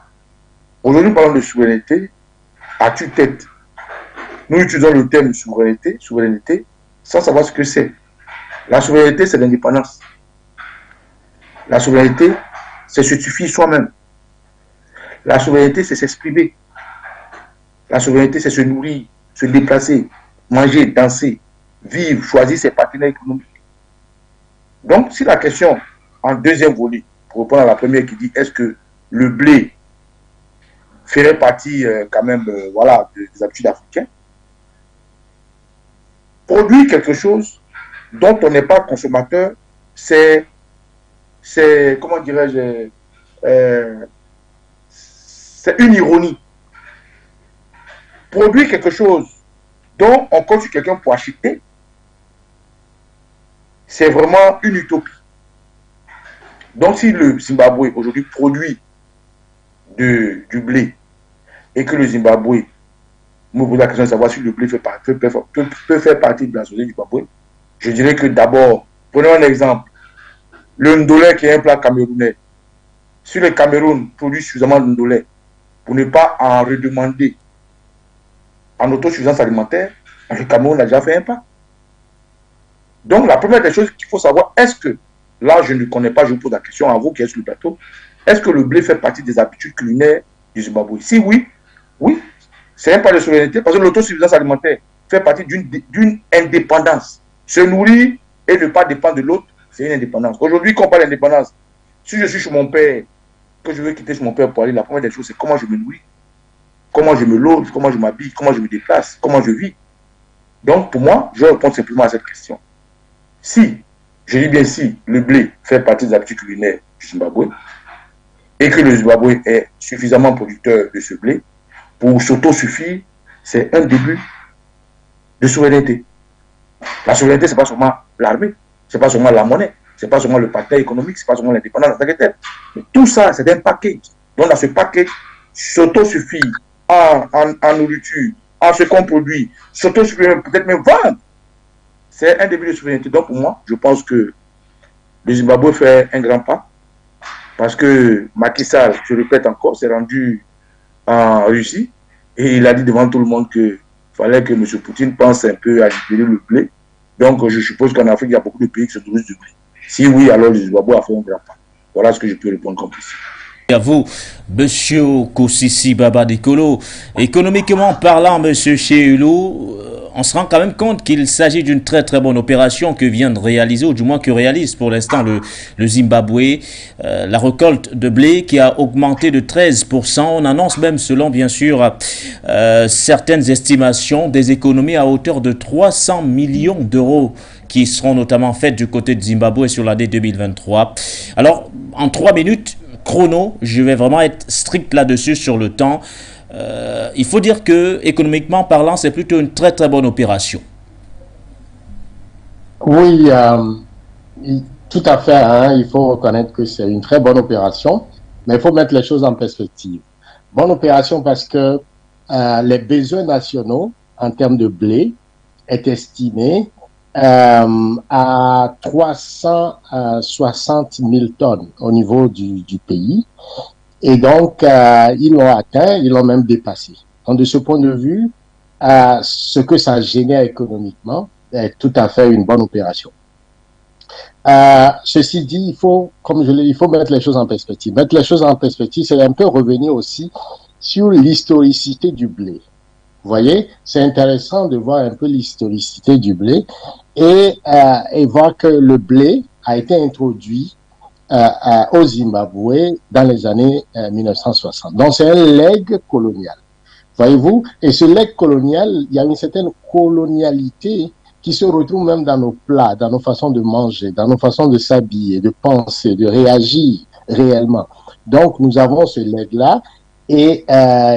Speaker 5: Aujourd'hui, nous parlons de souveraineté à tue-tête. Nous utilisons le terme souveraineté, sans savoir ce que c'est. La souveraineté, c'est l'indépendance. La souveraineté, c'est se suffire soi-même. La souveraineté, c'est s'exprimer. La souveraineté, c'est se nourrir, se déplacer, manger, danser. vivre, choisir ses partenaires économiques. Donc, si la question en deuxième volet, pour répondre à la première qui dit est-ce que le blé ferait partie quand même voilà, des habitudes africaines, produire quelque chose dont on n'est pas consommateur, c'est comment dirais-je, c'est une ironie. Produire quelque chose dont on compte sur quelqu'un pour acheter, c'est vraiment une utopie. Donc si le Zimbabwe aujourd'hui produit du blé et que le Zimbabwe me pose la question de savoir si le blé peut faire partie de la société du Zimbabwe, je dirais que d'abord, prenons un exemple, le ndolé qui est un plat camerounais. Si le Cameroun produit suffisamment de ndolé pour ne pas en redemander en autosuffisance alimentaire, le Cameroun a déjà fait un pas. Donc la première des choses qu'il faut savoir, est-ce que, là je ne connais pas, je vous pose la question à vous qui êtes sur le plateau, est-ce que le blé fait partie des habitudes culinaires du Zimbabwe? Si oui, oui, c'est un pas de souveraineté, parce que l'autosuffisance alimentaire fait partie d'une indépendance. Se nourrir et ne pas dépendre de l'autre, c'est une indépendance. Aujourd'hui, quand on parle d'indépendance, si je suis chez mon père, que je veux quitter chez mon père pour aller, la première des choses, c'est comment je me nourris, comment je me loge, comment je m'habille, comment je me déplace, comment je vis. Donc, pour moi, je réponds simplement à cette question. Si, je dis bien si, le blé fait partie des habitudes culinaires du Zimbabwe, et que le Zimbabwe est suffisamment producteur de ce blé, pour s'autosuffire, c'est un début de souveraineté. La souveraineté, ce n'est pas seulement l'armée, ce n'est pas seulement la monnaie, ce n'est pas seulement le partage économique, ce n'est pas seulement l'indépendance en tant que telle. Mais tout ça, c'est un package. Donc, dans ce package, s'autosuffire en nourriture, en ce qu'on produit, s'autosuffire, peut-être même vendre, c'est un début de souveraineté. Donc, pour moi, je pense que le Zimbabwe fait un grand pas, parce que Macky Sall, je répète encore, s'est rendu en Russie, et il a dit devant tout le monde qu'il fallait que M. Poutine pense un peu à libérer le blé. Donc, je suppose qu'en Afrique, il y a beaucoup de pays qui se nourrissent du blé. Si oui, alors le Zimbabwe a fait un grand pas. Voilà ce que je peux répondre comme question.
Speaker 1: À vous, M. Kosisi Babadikolo. Économiquement parlant, M. Cheulou, on se rend quand même compte qu'il s'agit d'une très très bonne opération que vient de réaliser, ou du moins que réalise pour l'instant le Zimbabwe. La récolte de blé qui a augmenté de 13%. On annonce même, selon bien sûr certaines estimations, des économies à hauteur de 300 millions d'euros qui seront notamment faites du côté de Zimbabwe sur l'année 2023. Alors, en 3 minutes chrono, je vais vraiment être strict là-dessus sur le temps. Il faut dire que, économiquement parlant, c'est plutôt une très très bonne opération.
Speaker 2: Oui, tout à fait. Hein, il faut reconnaître que c'est une très bonne opération, mais il faut mettre les choses en perspective. Bonne opération parce que les besoins nationaux en termes de blé est estimé à 360 000 tonnes au niveau du pays. Et donc, ils l'ont atteint, ils l'ont même dépassé. Donc, de ce point de vue, ce que ça génère économiquement est tout à fait une bonne opération. Ceci dit, il faut, comme je l'ai dit, il faut mettre les choses en perspective. Mettre les choses en perspective, c'est un peu revenir aussi sur l'historicité du blé. Vous voyez, c'est intéressant de voir un peu l'historicité du blé et voir que le blé a été introduit au Zimbabwe dans les années 1960. Donc, c'est un legs colonial. Voyez-vous? Et ce legs colonial, il y a une certaine colonialité qui se retrouve même dans nos plats, dans nos façons de manger, dans nos façons de s'habiller, de penser, de réagir réellement. Donc, nous avons ce legs-là et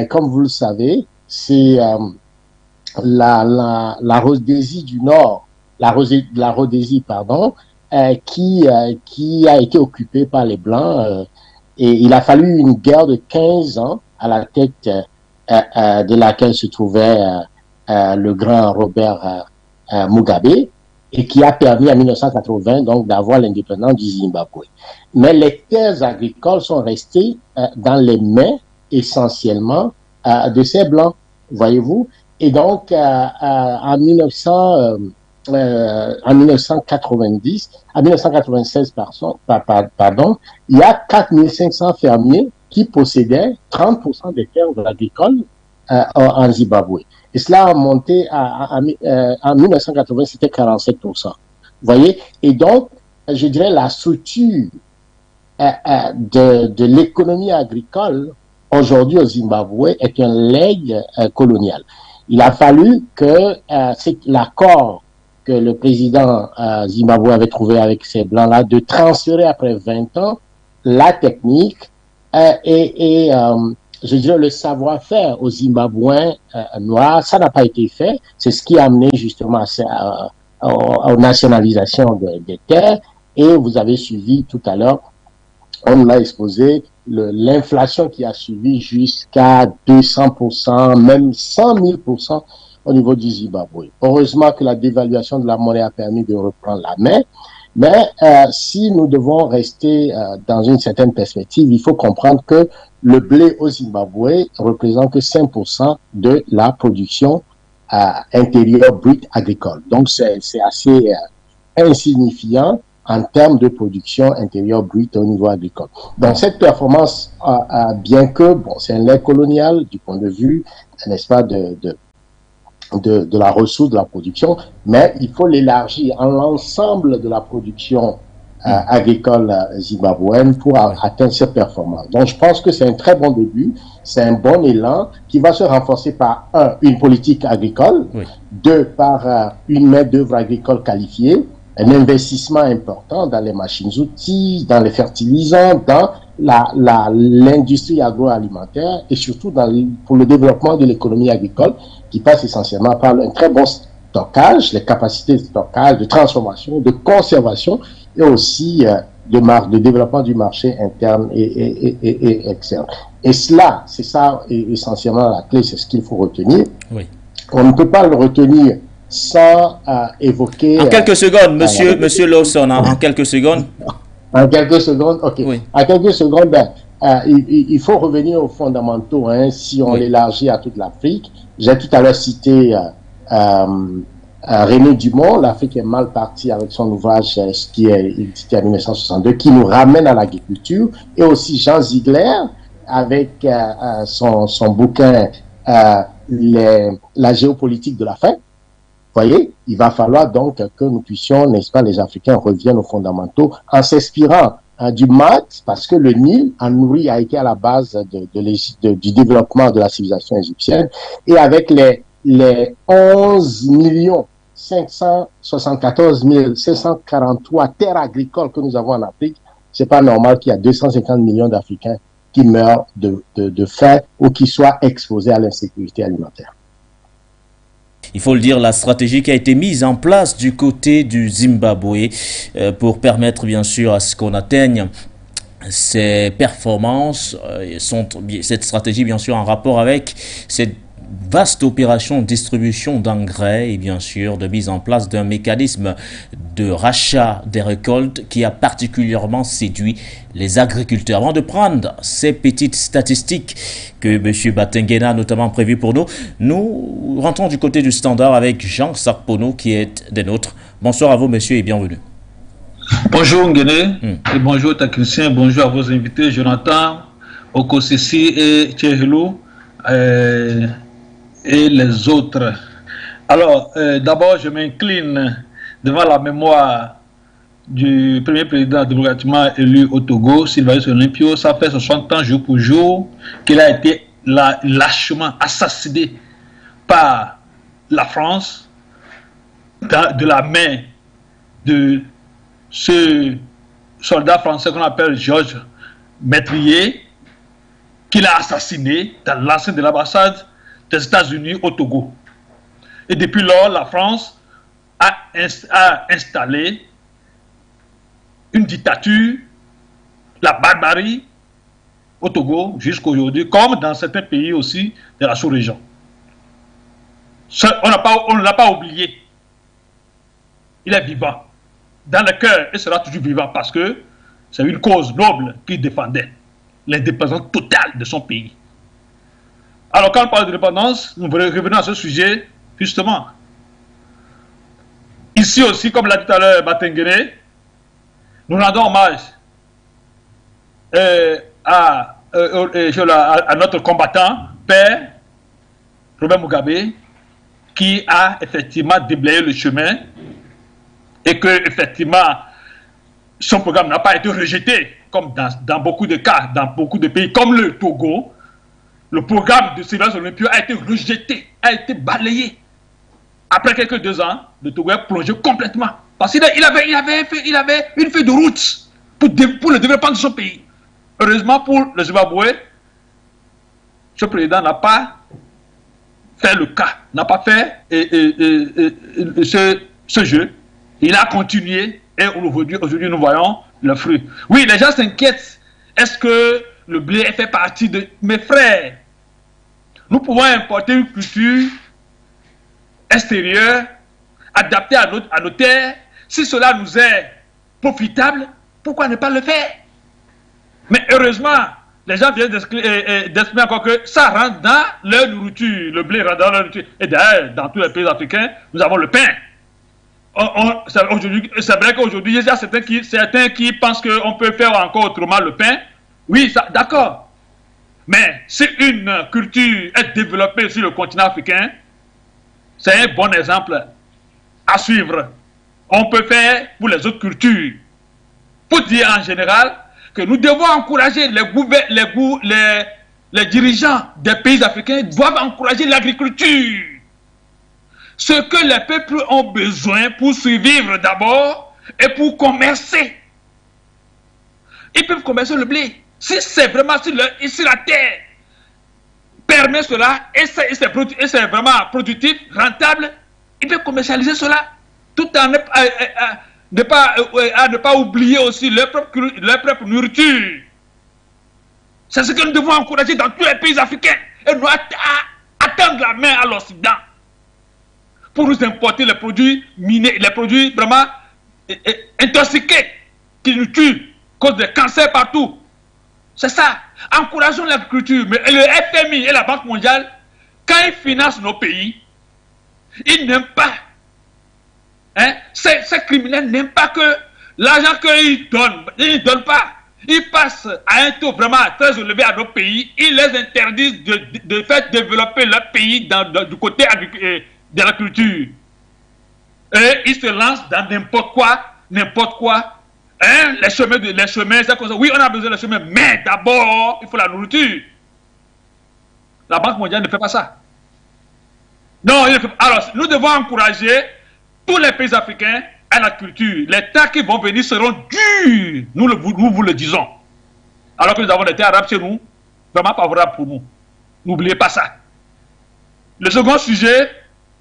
Speaker 2: comme vous le savez, c'est la Rhodésie du Nord, la Rhodésie, pardon, qui a été occupée par les Blancs et il a fallu une guerre de 15 ans à la tête de laquelle se trouvait le grand Robert Mugabe et qui a permis en 1980 donc d'avoir l'indépendance du Zimbabwe. Mais les terres agricoles sont restées dans les mains essentiellement de ces Blancs, voyez-vous. Et donc en 1996, pardon, il y a 4500 fermiers qui possédaient 30% des terres agricoles en Zimbabwe. Et cela a monté en 1980, c'était 47%. Vous voyez? Et donc, je dirais la structure de l'économie agricole aujourd'hui au Zimbabwe est un legs colonial. Il a fallu que l'accord que le président Zimbabwe avait trouvé avec ces Blancs-là, de transférer après 20 ans la technique et je dirais le savoir-faire aux Zimbabwéens noirs, ça n'a pas été fait. C'est ce qui a amené justement aux nationalisations des terres. Et vous avez suivi tout à l'heure, on l'a exposé, l'inflation qui a suivi jusqu'à 200%, même 100 000% au niveau du Zimbabwe. Heureusement que la dévaluation de la monnaie a permis de reprendre la main. Mais si nous devons rester dans une certaine perspective, il faut comprendre que le blé au Zimbabwe représente que 5% de la production intérieure brute agricole. Donc c'est assez insignifiant en termes de production intérieure brute au niveau agricole. Donc cette performance, bien que bon, c'est un lait colonial du point de vue, n'est-ce pas, de la ressource de la production, mais il faut l'élargir en l'ensemble de la production agricole zimbabwéenne pour atteindre cette performance. Donc je pense que c'est un très bon début, c'est un bon élan qui va se renforcer par une politique agricole, par une main-d'œuvre agricole qualifiée, un investissement important dans les machines-outils, dans les fertilisants, dans l'industrie agroalimentaire et surtout pour le développement de l'économie agricole qui passe essentiellement par un très bon stockage, les capacités de stockage, de transformation, de conservation et aussi de développement du marché interne et externe. Et cela, c'est ça essentiellement la clé, c'est ce qu'il faut retenir. Oui. On ne peut pas le retenir sans évoquer...
Speaker 1: En quelques secondes, monsieur Lawson, en quelques secondes.
Speaker 2: En quelques secondes, ok. Oui. En quelques secondes, il faut revenir aux fondamentaux, hein, si on l'élargit à toute l'Afrique. J'ai tout à l'heure cité René Dumont, l'Afrique est mal partie avec son ouvrage qui est édité en 1962, qui nous ramène à l'agriculture, et aussi Jean Ziegler avec son bouquin La géopolitique de la faim. Vous voyez, il va falloir donc que nous puissions, n'est-ce pas, les Africains reviennent aux fondamentaux en s'inspirant du maths, parce que le Nil a été à la base du développement de la civilisation égyptienne, et avec les 11 574 743 terres agricoles que nous avons en Afrique, c'est pas normal qu'il y a 250 millions d'Africains qui meurent de faim ou qui soient exposés à l'insécurité alimentaire.
Speaker 1: Il faut le dire, la stratégie qui a été mise en place du côté du Zimbabwe pour permettre bien sûr à ce qu'on atteigne ces performances, cette stratégie bien sûr en rapport avec cette vaste opération de distribution d'engrais et bien sûr de mise en place d'un mécanisme de rachat des récoltes qui a particulièrement séduit les agriculteurs. Avant de prendre ces petites statistiques que M. Batengena a notamment prévues pour nous, nous rentrons du côté du standard avec Jean Sarpono qui est des nôtres. Bonsoir à vous monsieur et bienvenue.
Speaker 6: Bonjour Nguene et bonjour technicien, bonjour à vos invités Jonathan, Okosisi et Tchehilou et les autres. Alors, d'abord, je m'incline devant la mémoire du premier président démocratiquement élu au Togo, Sylvanus Olympio. Ça fait 60 ans, jour pour jour, qu'il a été lâchement assassiné par la France de la main de ce soldat français qu'on appelle Georges Métrier, qu'il a assassiné dans l'enceinte de l'ambassade des États-Unis au Togo. Et depuis lors, la France a installé une dictature, la barbarie au Togo jusqu'à aujourd'hui, comme dans certains pays aussi de la sous-région. On ne l'a pas oublié. Il est vivant. Dans le cœur, il sera toujours vivant parce que c'est une cause noble qu'il défendait, l'indépendance totale de son pays. Alors quand on parle de dépendance, nous revenons à ce sujet, justement. Ici aussi, comme l'a dit tout à l'heure Batengene, nous rendons hommage à notre combattant, père, Robert Mugabe, qui a effectivement déblayé le chemin et que effectivement son programme n'a pas été rejeté, comme dans beaucoup de cas, dans beaucoup de pays, comme le Togo. Le programme de surveillance olympio a été rejeté, a été balayé. Après quelques 2 ans, le Togo a plongé complètement. Parce qu'il avait une feuille de route pour le développement de son pays. Heureusement pour le Zimbabwe, ce président n'a pas fait le cas, n'a pas fait ce jeu. Il a continué et aujourd'hui nous voyons le fruit. Oui, les gens s'inquiètent. Est-ce que le blé fait partie de... Mes frères, nous pouvons importer une culture extérieure, adaptée à nos terres. Si cela nous est profitable, pourquoi ne pas le faire? Mais heureusement, les gens viennent d'exprimer encore que ça rentre dans leur nourriture. Le blé rentre dans leur nourriture. Et d'ailleurs, dans tous les pays africains, nous avons le pain. C'est vrai qu'aujourd'hui, il y a certains qui pensent qu'on peut faire encore autrement le pain. Oui, d'accord. Mais si une culture est développée sur le continent africain, c'est un bon exemple à suivre. On peut faire pour les autres cultures. Pour dire en général que nous devons encourager les dirigeants des pays africains doivent encourager l'agriculture. Ce que les peuples ont besoin pour survivre d'abord et pour commercer. Ils peuvent commercer le blé. Si c'est vraiment si la terre permet cela et c'est vraiment productif, rentable, ils peuvent commercialiser cela tout en ne pas oublier aussi leur propre nourriture. C'est ce que nous devons encourager dans tous les pays africains et nous attendre la main à l'Occident pour nous importer les produits minés, les produits vraiment intoxiqués qui nous tuent, cause de cancer partout. C'est ça. Encourageons l'agriculture. Mais le FMI et la Banque mondiale, quand ils financent nos pays, ils n'aiment pas. Ces criminels n'aiment pas que l'argent qu'ils donnent, ils ne donnent pas. Ils passent à un taux vraiment très élevé à nos pays. Ils les interdisent de faire développer leur pays du côté de la culture. Et ils se lancent dans n'importe quoi. Les chemins, c'est comme ça. Oui, on a besoin de chemins, mais d'abord, il faut la nourriture. La Banque mondiale ne fait pas ça. Non, alors, nous devons encourager tous les pays africains à la culture. Les terres qui vont venir seront dures. Nous vous le disons. Alors que nous avons des terres arabes chez nous, vraiment favorables pour nous. N'oubliez pas ça. Le second sujet,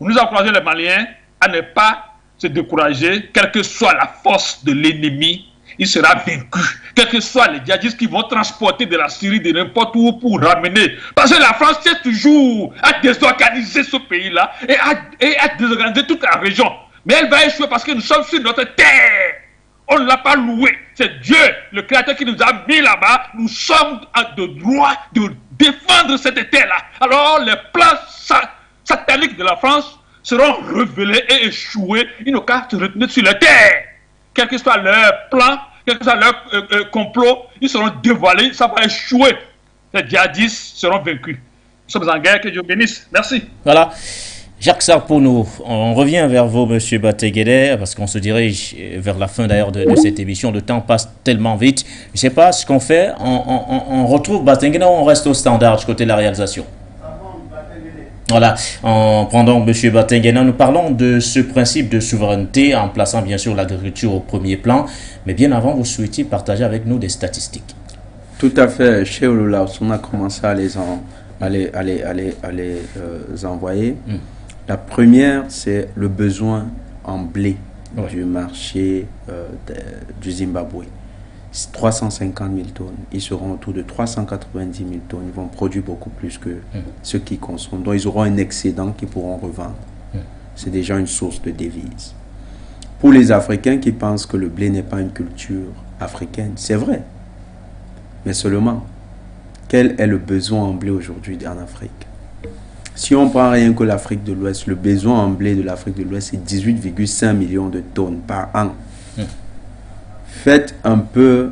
Speaker 6: nous encourageons les Maliens à ne pas se décourager, quelle que soit la force de l'ennemi, il sera vaincu. Quels que soient les djihadistes qui vont transporter de la Syrie, de n'importe où pour ramener. Parce que la France tient toujours à désorganiser ce pays-là et à désorganiser toute la région. Mais elle va échouer parce que nous sommes sur notre terre. On ne l'a pas loué. C'est Dieu, le Créateur, qui nous a mis là-bas. Nous sommes de droit de défendre cette terre-là. Alors les plans sataniques de la France seront révélés et échoués. Ils n'ont qu'à se retenir sur la terre. Quel que soit leur plan, quel que soit leur complot, ils seront dévoilés, ça va échouer. Les djihadistes seront vaincus. Nous sommes en guerre, que Dieu bénisse. Merci.
Speaker 1: Voilà. Jacques Sarpono, on revient vers vous, M. Bateguede, parce qu'on se dirige vers la fin d'ailleurs de cette émission. Le temps passe tellement vite. Je ne sais pas ce qu'on fait. On retrouve Bateguede ou on reste au standard du côté de la réalisation? Voilà, en prenant M. Bateguede, nous parlons de ce principe de souveraineté en plaçant bien sûr l'agriculture au premier plan. Mais bien avant, vous souhaitiez partager avec nous des statistiques.
Speaker 3: Tout à fait. Chez Ololaus, on a commencé à les envoyer. La première, c'est le besoin en blé du marché du Zimbabwe. 350 000 tonnes. Ils seront autour de 390 000 tonnes. Ils vont produire beaucoup plus que ceux qui consomment. Donc, ils auront un excédent qu'ils pourront revendre. C'est déjà une source de devises. Pour les Africains qui pensent que le blé n'est pas une culture africaine, c'est vrai. Mais seulement, quel est le besoin en blé aujourd'hui en Afrique? Si on prend rien que l'Afrique de l'Ouest, le besoin en blé de l'Afrique de l'Ouest, c'est 18,5 millions de tonnes par an. Faites un peu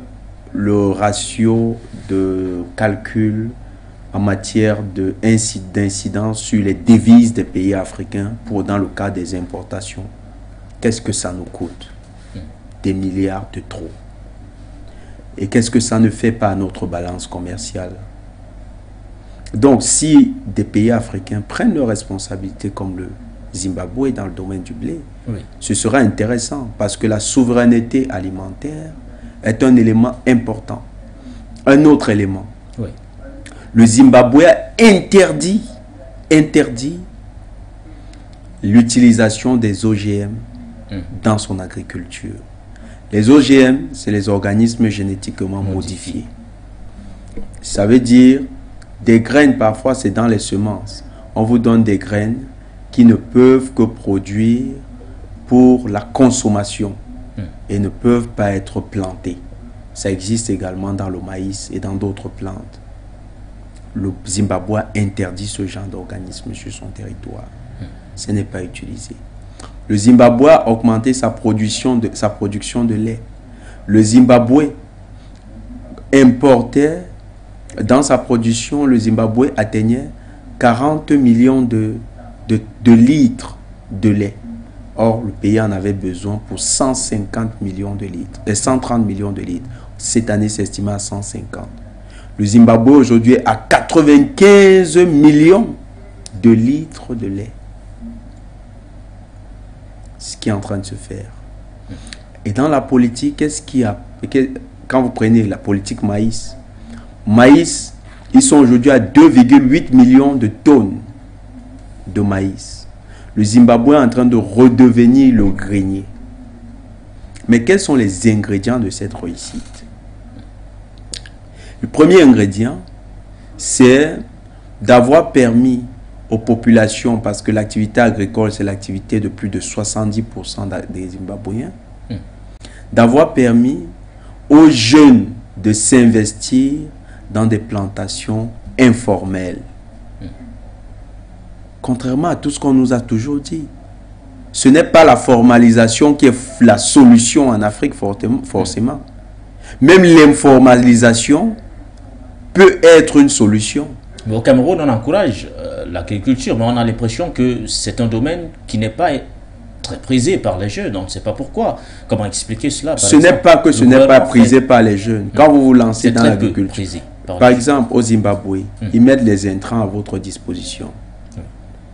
Speaker 3: le ratio de calcul en matière d'incidence sur les devises des pays africains dans le cas des importations. Qu'est-ce que ça nous coûte? Des milliards de trop. Et qu'est-ce que ça ne fait pas à notre balance commerciale? Donc, si des pays africains prennent leurs responsabilités comme le Zimbabwe dans le domaine du blé, ce sera intéressant parce que la souveraineté alimentaire est un élément important. Un autre élément, le Zimbabwe a interdit l'utilisation des OGM dans son agriculture. Les OGM, c'est les organismes génétiquement modifiés. Ça veut dire des graines, parfois c'est dans les semences. On vous donne des graines qui ne peuvent que produire pour la consommation et ne peuvent pas être plantées. Ça existe également dans le maïs et dans d'autres plantes. Le Zimbabwe a interdit ce genre d'organisme sur son territoire. Ce n'est pas utilisé. Le Zimbabwe a augmenté sa production de lait. Le Zimbabwe importait, dans sa production, le Zimbabwe atteignait 40 millions de litres de lait. Or, le pays en avait besoin pour 150 millions de litres, et 130 millions de litres. Cette année, c'est estimé à 150. Le Zimbabwe aujourd'hui est à 95 millions de litres de lait. Ce qui est en train de se faire. Et dans la politique, quand vous prenez la politique maïs, ils sont aujourd'hui à 2,8 millions de tonnes de maïs. Le Zimbabwe est en train de redevenir le grenier. Mais quels sont les ingrédients de cette réussite? Le premier ingrédient, c'est d'avoir permis aux populations, parce que l'activité agricole, c'est l'activité de plus de 70% des Zimbabwéens, d'avoir permis aux jeunes de s'investir dans des plantations informelles. Contrairement à tout ce qu'on nous a toujours dit, ce n'est pas la formalisation qui est la solution en Afrique forcément. Même l'informalisation peut être une solution.
Speaker 1: Mais au Cameroun, on encourage l'agriculture, mais on a l'impression que c'est un domaine qui n'est pas très prisé par les jeunes. On ne sait pas pourquoi. Comment expliquer cela?
Speaker 3: Ce n'est pas que ce n'est pas prisé par les jeunes. Quand vous vous lancez dans l'agriculture, par exemple au Zimbabwe, ils mettent les intrants à votre disposition.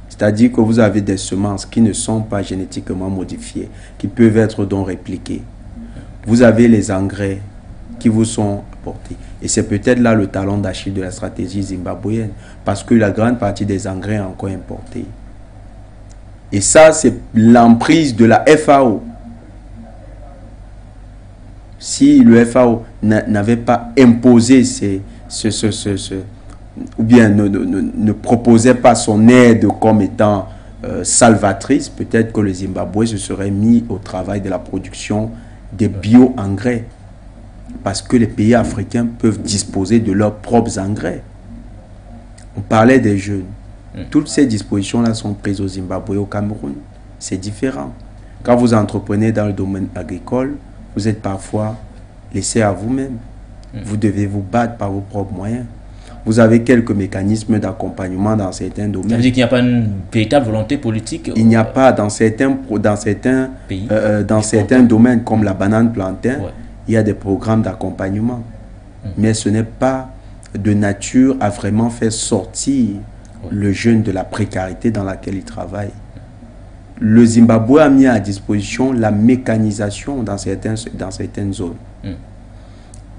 Speaker 3: C'est-à-dire que vous avez des semences qui ne sont pas génétiquement modifiées, qui peuvent être donc répliquées. Vous avez les engrais qui vous sont apportés. Et c'est peut-être là le talon d'Achille de la stratégie zimbabwéenne, parce que la grande partie des engrais est encore importés. Et ça, c'est l'emprise de la FAO. Si le FAO n'avait pas imposé ou bien ne proposait pas son aide comme étant salvatrice, peut-être que le Zimbabwe se serait mis au travail de la production des bio-engrais. Parce que les pays africains peuvent disposer de leurs propres engrais. On parlait des jeunes. Toutes ces dispositions-là sont prises au Zimbabwe et au Cameroun. C'est différent. Quand vous entreprenez dans le domaine agricole, vous êtes parfois laissé à vous-même. Vous devez vous battre par vos propres moyens. Vous avez quelques mécanismes d'accompagnement dans certains domaines. Ça
Speaker 1: veut dire qu'il n'y a pas une véritable volonté politique?
Speaker 3: Il n'y a pas dans certains pays, dans certains domaines comme la banane plantain. Il y a des programmes d'accompagnement. Mais ce n'est pas de nature à vraiment faire sortir le jeune de la précarité dans laquelle il travaille. Le Zimbabwe a mis à disposition la mécanisation dans certaines zones.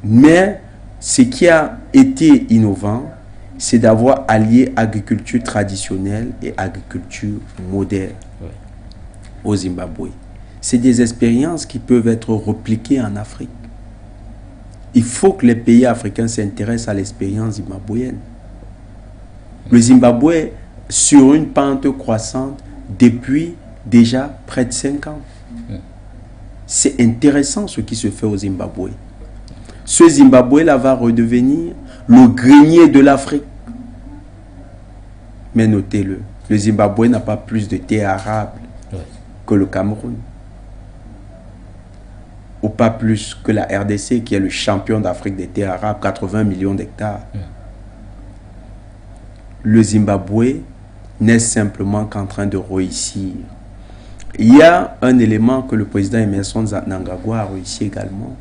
Speaker 3: Mais ce qui a été innovant, c'est d'avoir allié agriculture traditionnelle et agriculture moderne au Zimbabwe. C'est des expériences qui peuvent être repliquées en Afrique. Il faut que les pays africains s'intéressent à l'expérience zimbabwéenne. Le Zimbabwe est sur une pente croissante depuis déjà près de 5 ans. C'est intéressant ce qui se fait au Zimbabwe. Ce Zimbabwe-là va redevenir le grenier de l'Afrique. Mais notez-le, le Zimbabwe n'a pas plus de terres arables que le Cameroun. Ou pas plus que la RDC, qui est le champion d'Afrique des terres arabes, 80 millions d'hectares. le Zimbabwe n'est simplement qu'en train de réussir. Il y a un élément que le président Emmerson Mnangagwa a réussi également,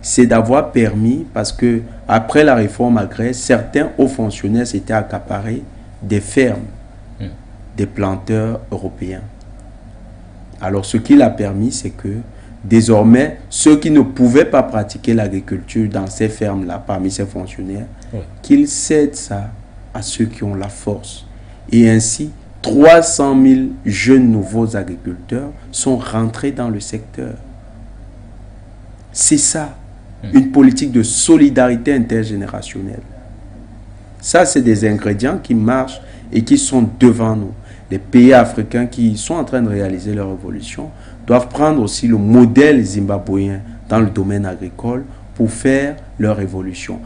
Speaker 3: c'est d'avoir permis, parce que après la réforme agraire, certains hauts fonctionnaires s'étaient accaparés des fermes des planteurs européens. Alors ce qu'il a permis, c'est que désormais, ceux qui ne pouvaient pas pratiquer l'agriculture dans ces fermes-là, parmi ces fonctionnaires, qu'ils cèdent ça à ceux qui ont la force. Et ainsi, 300 000 jeunes nouveaux agriculteurs sont rentrés dans le secteur. C'est ça, une politique de solidarité intergénérationnelle. Ça, c'est des ingrédients qui marchent et qui sont devant nous. Les pays africains qui sont en train de réaliser leur évolution doivent prendre aussi le modèle zimbabwéen dans le domaine agricole pour faire leur évolution.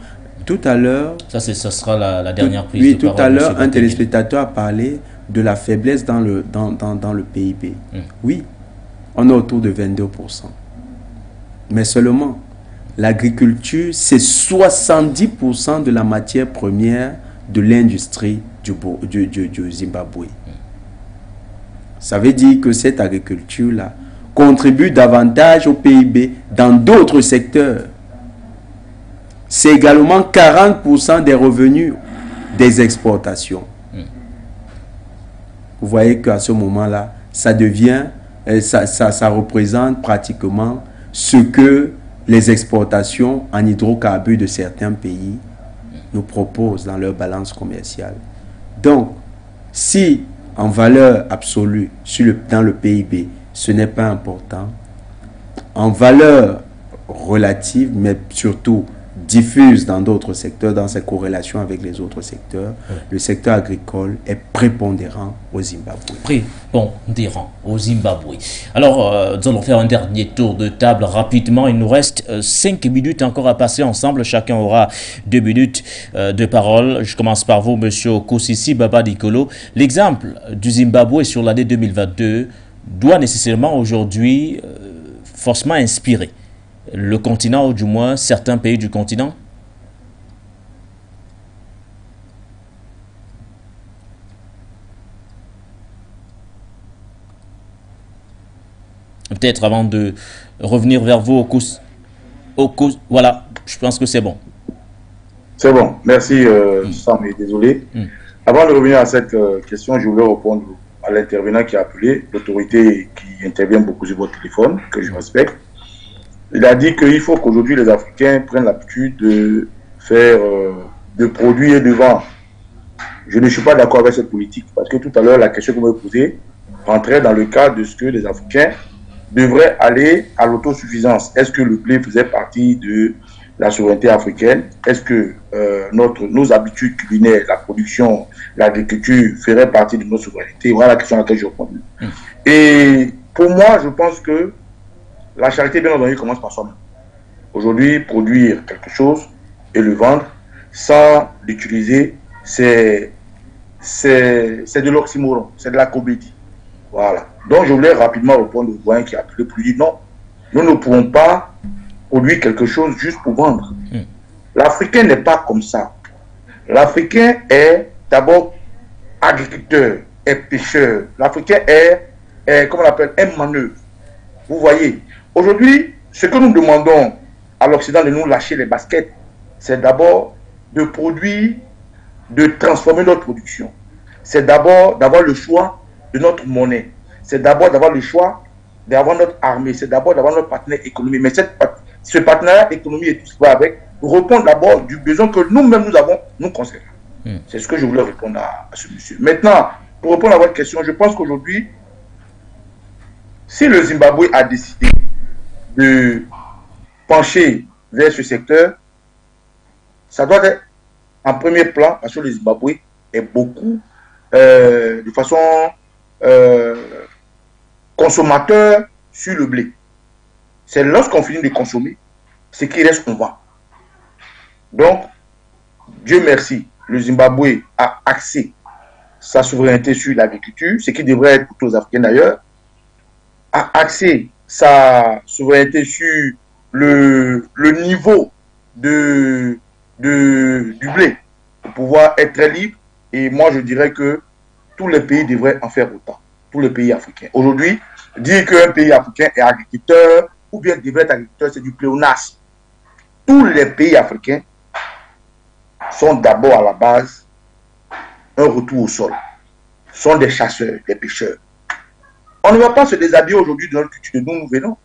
Speaker 3: Tout à l'heure...
Speaker 1: Ça sera la dernière prise
Speaker 3: de
Speaker 1: parole.
Speaker 3: Oui, tout à l'heure, un téléspectateur a parlé de la faiblesse dans le PIB. Oui, on est autour de 22%. Mais seulement, l'agriculture, c'est 70% de la matière première de l'industrie du Zimbabwe. Ça veut dire que cette agriculture-là contribue davantage au PIB dans d'autres secteurs. C'est également 40% des revenus des exportations. Vous voyez qu'à ce moment-là, ça devient, ça représente pratiquement ce que les exportations en hydrocarbures de certains pays nous proposent dans leur balance commerciale. Donc, si en valeur absolue dans le PIB, ce n'est pas important, en valeur relative, mais surtout diffuse dans d'autres secteurs, dans ses corrélations avec les autres secteurs, le secteur agricole est prépondérant au Zimbabwe.
Speaker 1: Prépondérant au Zimbabwe. Alors, nous allons faire un dernier tour de table rapidement. Il nous reste 5 minutes encore à passer ensemble. Chacun aura 2 minutes de parole. Je commence par vous, monsieur Kosisi Baba Dikolo. L'exemple du Zimbabwe sur l'année 2022 doit nécessairement aujourd'hui forcément inspirer le continent, ou du moins certains pays du continent? Peut-être avant de revenir vers vous voilà, je pense que c'est bon.
Speaker 5: C'est bon, merci Sam, désolé. Avant de revenir à cette question, je voulais répondre à l'intervenant qui a appelé, l'autorité qui intervient beaucoup sur votre téléphone, que je respecte. Il a dit qu'il faut qu'aujourd'hui les Africains prennent l'habitude de faire, de produire et de vendre. Je ne suis pas d'accord avec cette politique parce que tout à l'heure, la question que vous me posez rentrait dans le cadre de ce que les Africains devraient aller à l'autosuffisance. Est-ce que le blé faisait partie de la souveraineté africaine? Est-ce que nos habitudes culinaires, la production, l'agriculture ferait partie de nos souverainetés? Voilà la question à laquelle je réponds. Et pour moi, je pense que la charité, bien entendu, commence par soi-même. Aujourd'hui, produire quelque chose et le vendre sans l'utiliser, c'est de l'oxymoron, c'est de la comédie. Voilà. Donc, je voulais rapidement répondre au voyant qui a appelé pour dire non, nous ne pouvons pas produire quelque chose juste pour vendre. L'Africain n'est pas comme ça. L'Africain est d'abord agriculteur, est pêcheur. L'Africain est, comment on appelle, un manœuvre. Vous voyez. Aujourd'hui, ce que nous demandons à l'Occident de nous lâcher les baskets, c'est d'abord de produire, de transformer notre production. C'est d'abord d'avoir le choix de notre monnaie. C'est d'abord d'avoir le choix d'avoir notre armée. C'est d'abord d'avoir notre partenaire économique. Mais ce partenariat économique et tout ce qui va avec répond d'abord du besoin que nous-mêmes nous avons, nous concernant. C'est ce que je voulais répondre à ce monsieur. Maintenant, pour répondre à votre question, je pense qu'aujourd'hui, si le Zimbabwe a décidé de pencher vers ce secteur, ça doit être en premier plan parce que le Zimbabwe est beaucoup de façon consommateur sur le blé. C'est lorsqu'on finit de consommer, ce qui reste qu'on vend. Donc, Dieu merci, le Zimbabwe a axé sa souveraineté sur l'agriculture, ce qui devrait être pour tous les Africains d'ailleurs, a axé sa souveraineté sur le niveau du blé, pour pouvoir être très libre Et moi, je dirais que tous les pays devraient en faire autant. Tous les pays africains. Aujourd'hui, dire qu'un pays africain est agriculteur ou bien devrait être agriculteur, c'est du pléonasme. Tous les pays africains sont d'abord à la base un retour au sol. Sont des chasseurs, des pêcheurs. On ne va pas se déshabiller aujourd'hui de notre culture d'où nous venons.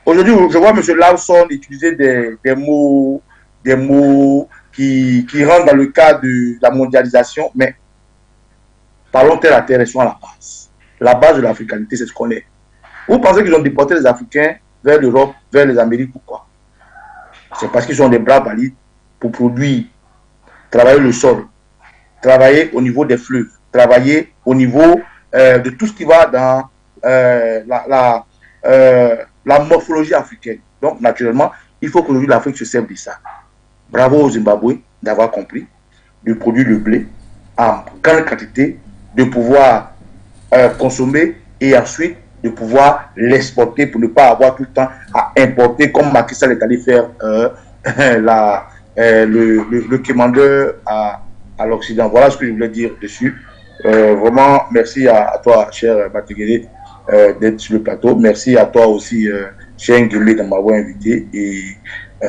Speaker 5: Aujourd'hui, je vois M. Lawson utiliser des mots qui rentrent dans le cadre de la mondialisation, mais parlons terre à terre, ils sont à la base. La base de l'africanité, c'est ce qu'on est. Vous pensez qu'ils ont déporté les Africains vers l'Europe, vers les Amériques, pourquoi? C'est parce qu'ils sont des bras valides pour produire, travailler le sol, travailler au niveau des fleuves, travailler au niveau de tout ce qui va dans la morphologie africaine. Donc, naturellement, il faut qu'aujourd'hui l'Afrique se serve de ça. Bravo au Zimbabwe d'avoir compris, de produire le blé en grande quantité, de pouvoir consommer et ensuite de pouvoir l'exporter pour ne pas avoir tout le temps à importer comme Macky Sall est allé faire le commandeur à l'Occident. Voilà ce que je voulais dire dessus. Vraiment, merci à toi, cher Bategede, d'être sur le plateau. Merci à toi aussi, cher Nguélé, de m'avoir invité. Et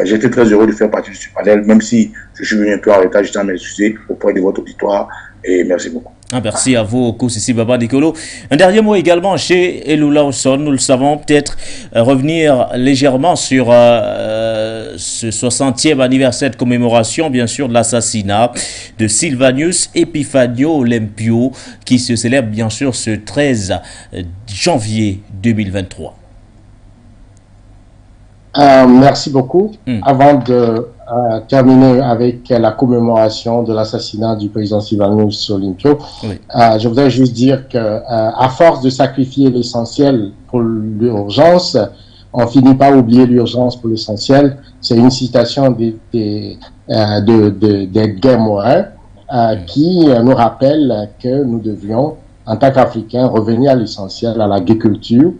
Speaker 5: j'étais très heureux de faire partie de ce panel, même si je suis venu un peu en retard, je tiens à m'excuser auprès de votre auditoire. Et merci beaucoup.
Speaker 1: Merci à vous, Kosisi Baba Dikolo. Un dernier mot également chez Elou Lawson, nous le savons, peut-être revenir légèrement sur ce 60e anniversaire de commémoration, bien sûr, de l'assassinat de Sylvanus Epifanio Olympio, qui se célèbre bien sûr ce 13 janvier 2023.
Speaker 2: Merci beaucoup. Avant de terminer avec la commémoration de l'assassinat du président Sylvanus Olympio, oui. Je voudrais juste dire que à force de sacrifier l'essentiel pour l'urgence, on finit par oublier l'urgence pour l'essentiel. C'est une citation d'Edgar Morin qui nous rappelle que nous devions, en tant qu'Africains, revenir à l'essentiel, à l'agriculture.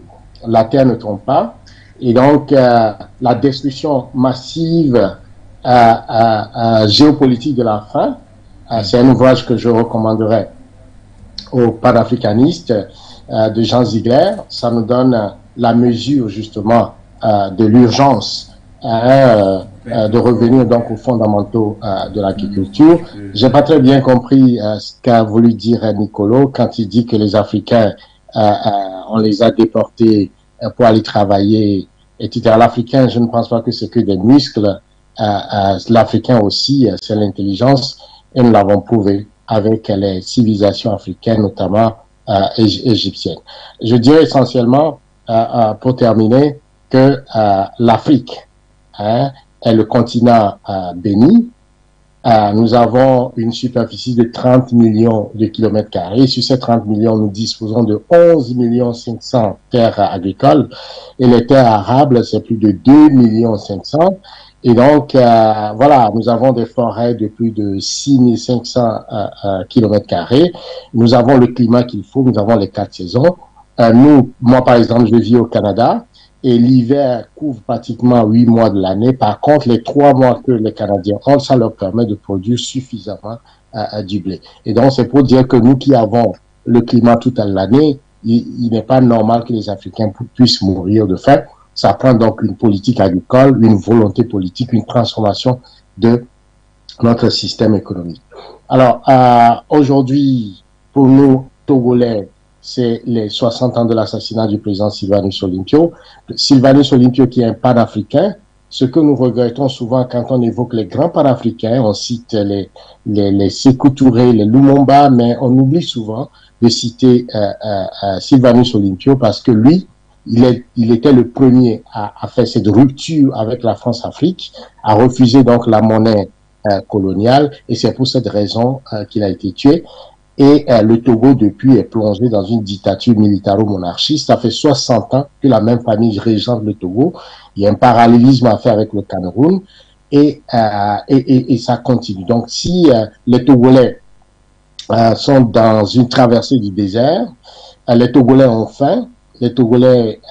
Speaker 2: La terre ne trompe pas. Et donc, la destruction massive géopolitique de la faim, c'est un ouvrage que je recommanderais aux panafricanistes de Jean Ziegler. Ça nous donne la mesure, justement, de l'urgence de revenir donc aux fondamentaux de l'agriculture. J'ai pas très bien compris ce qu'a voulu dire Nicolo quand il dit que les Africains, on les a déportés pour aller travailler, etc. L'Africain, je ne pense pas que c'est que des muscles. L'Africain aussi, c'est l'intelligence, et nous l'avons prouvé avec les civilisations africaines, notamment égyptiennes. Je dirais essentiellement, pour terminer, que l'Afrique est le continent béni. Nous avons une superficie de 30 millions de kilomètres carrés. Sur ces 30 millions, nous disposons de 11 500 terres agricoles. Et les terres arables, c'est plus de 2 500 000. Et donc, voilà, nous avons des forêts de plus de 6 500 kilomètres carrés. Nous avons le climat qu'il faut. Nous avons les 4 saisons. Moi, par exemple, je vis au Canada. Et l'hiver couvre pratiquement 8 mois de l'année. Par contre, les 3 mois que les Canadiens ont, ça leur permet de produire suffisamment du blé. Et donc, c'est pour dire que nous qui avons le climat toute l'année, il n'est pas normal que les Africains puissent mourir de faim. Ça prend donc une politique agricole, une volonté politique, une transformation de notre système économique. Alors, aujourd'hui, pour nous, Togolais, c'est les 60 ans de l'assassinat du président Sylvanus Olympio. Sylvanus Olympio qui est un panafricain. Ce que nous regrettons souvent quand on évoque les grands panafricains, on cite les Sékou Touré, les Lumumba, mais on oublie souvent de citer Sylvanus Olympio parce que lui, il était le premier à faire cette rupture avec la France-Afrique, à refuser donc la monnaie coloniale, et c'est pour cette raison qu'il a été tué. Et le Togo, depuis, est plongé dans une dictature militaro-monarchiste. Ça fait 60 ans que la même famille régente le Togo. Il y a un parallélisme à faire avec le Cameroun. Et ça continue. Donc, si les Togolais sont dans une traversée du désert, les Togolais ont faim, les Togolais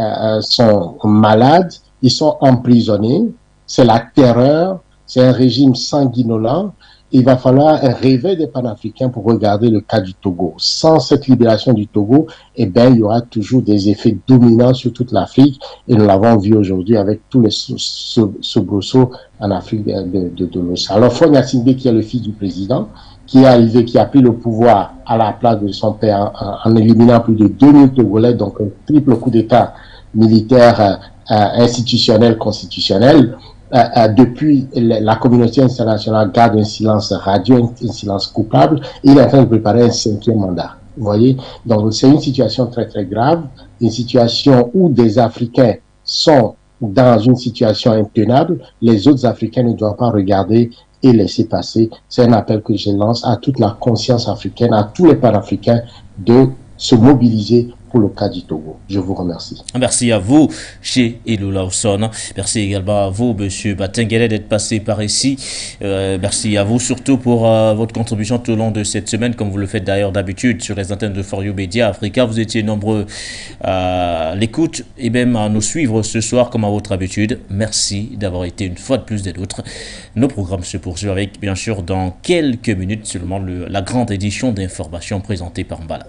Speaker 2: sont malades, ils sont emprisonnés, c'est la terreur, c'est un régime sanguinolent. il va falloir un réveil des panafricains pour regarder le cas du Togo. Sans cette libération du Togo, eh bien, il y aura toujours des effets dominants sur toute l'Afrique. Et nous l'avons vu aujourd'hui avec tous les soubresauts en Afrique de l'Ouest. Alors, Faure Gnassingbé, qui est le fils du président, qui est arrivé, qui a pris le pouvoir à la place de son père en éliminant plus de 2000 Togolais, donc un triple coup d'État militaire, institutionnel, constitutionnel. Depuis, la communauté internationale garde un silence radieux, un silence coupable. Il est en train de préparer un 5e mandat. Vous voyez? Donc, c'est une situation très, très grave. Une situation où des Africains sont dans une situation intenable. Les autres Africains ne doivent pas regarder et laisser passer. C'est un appel que je lance à toute la conscience africaine, à tous les panafricains de se mobiliser pour le cas du Togo. Je vous remercie.
Speaker 1: Merci à vous, chez Elou Lawson. Merci également à vous, monsieur Batengele, d'être passé par ici. Merci à vous surtout pour votre contribution tout au long de cette semaine, comme vous le faites d'ailleurs d'habitude sur les antennes de For You Media Africa. Vous étiez nombreux à l'écoute et même à nous suivre ce soir comme à votre habitude. Merci d'avoir été une fois de plus des nôtres. Nos programmes se poursuivent avec, bien sûr, dans quelques minutes seulement la grande édition d'information présentée par Mbala.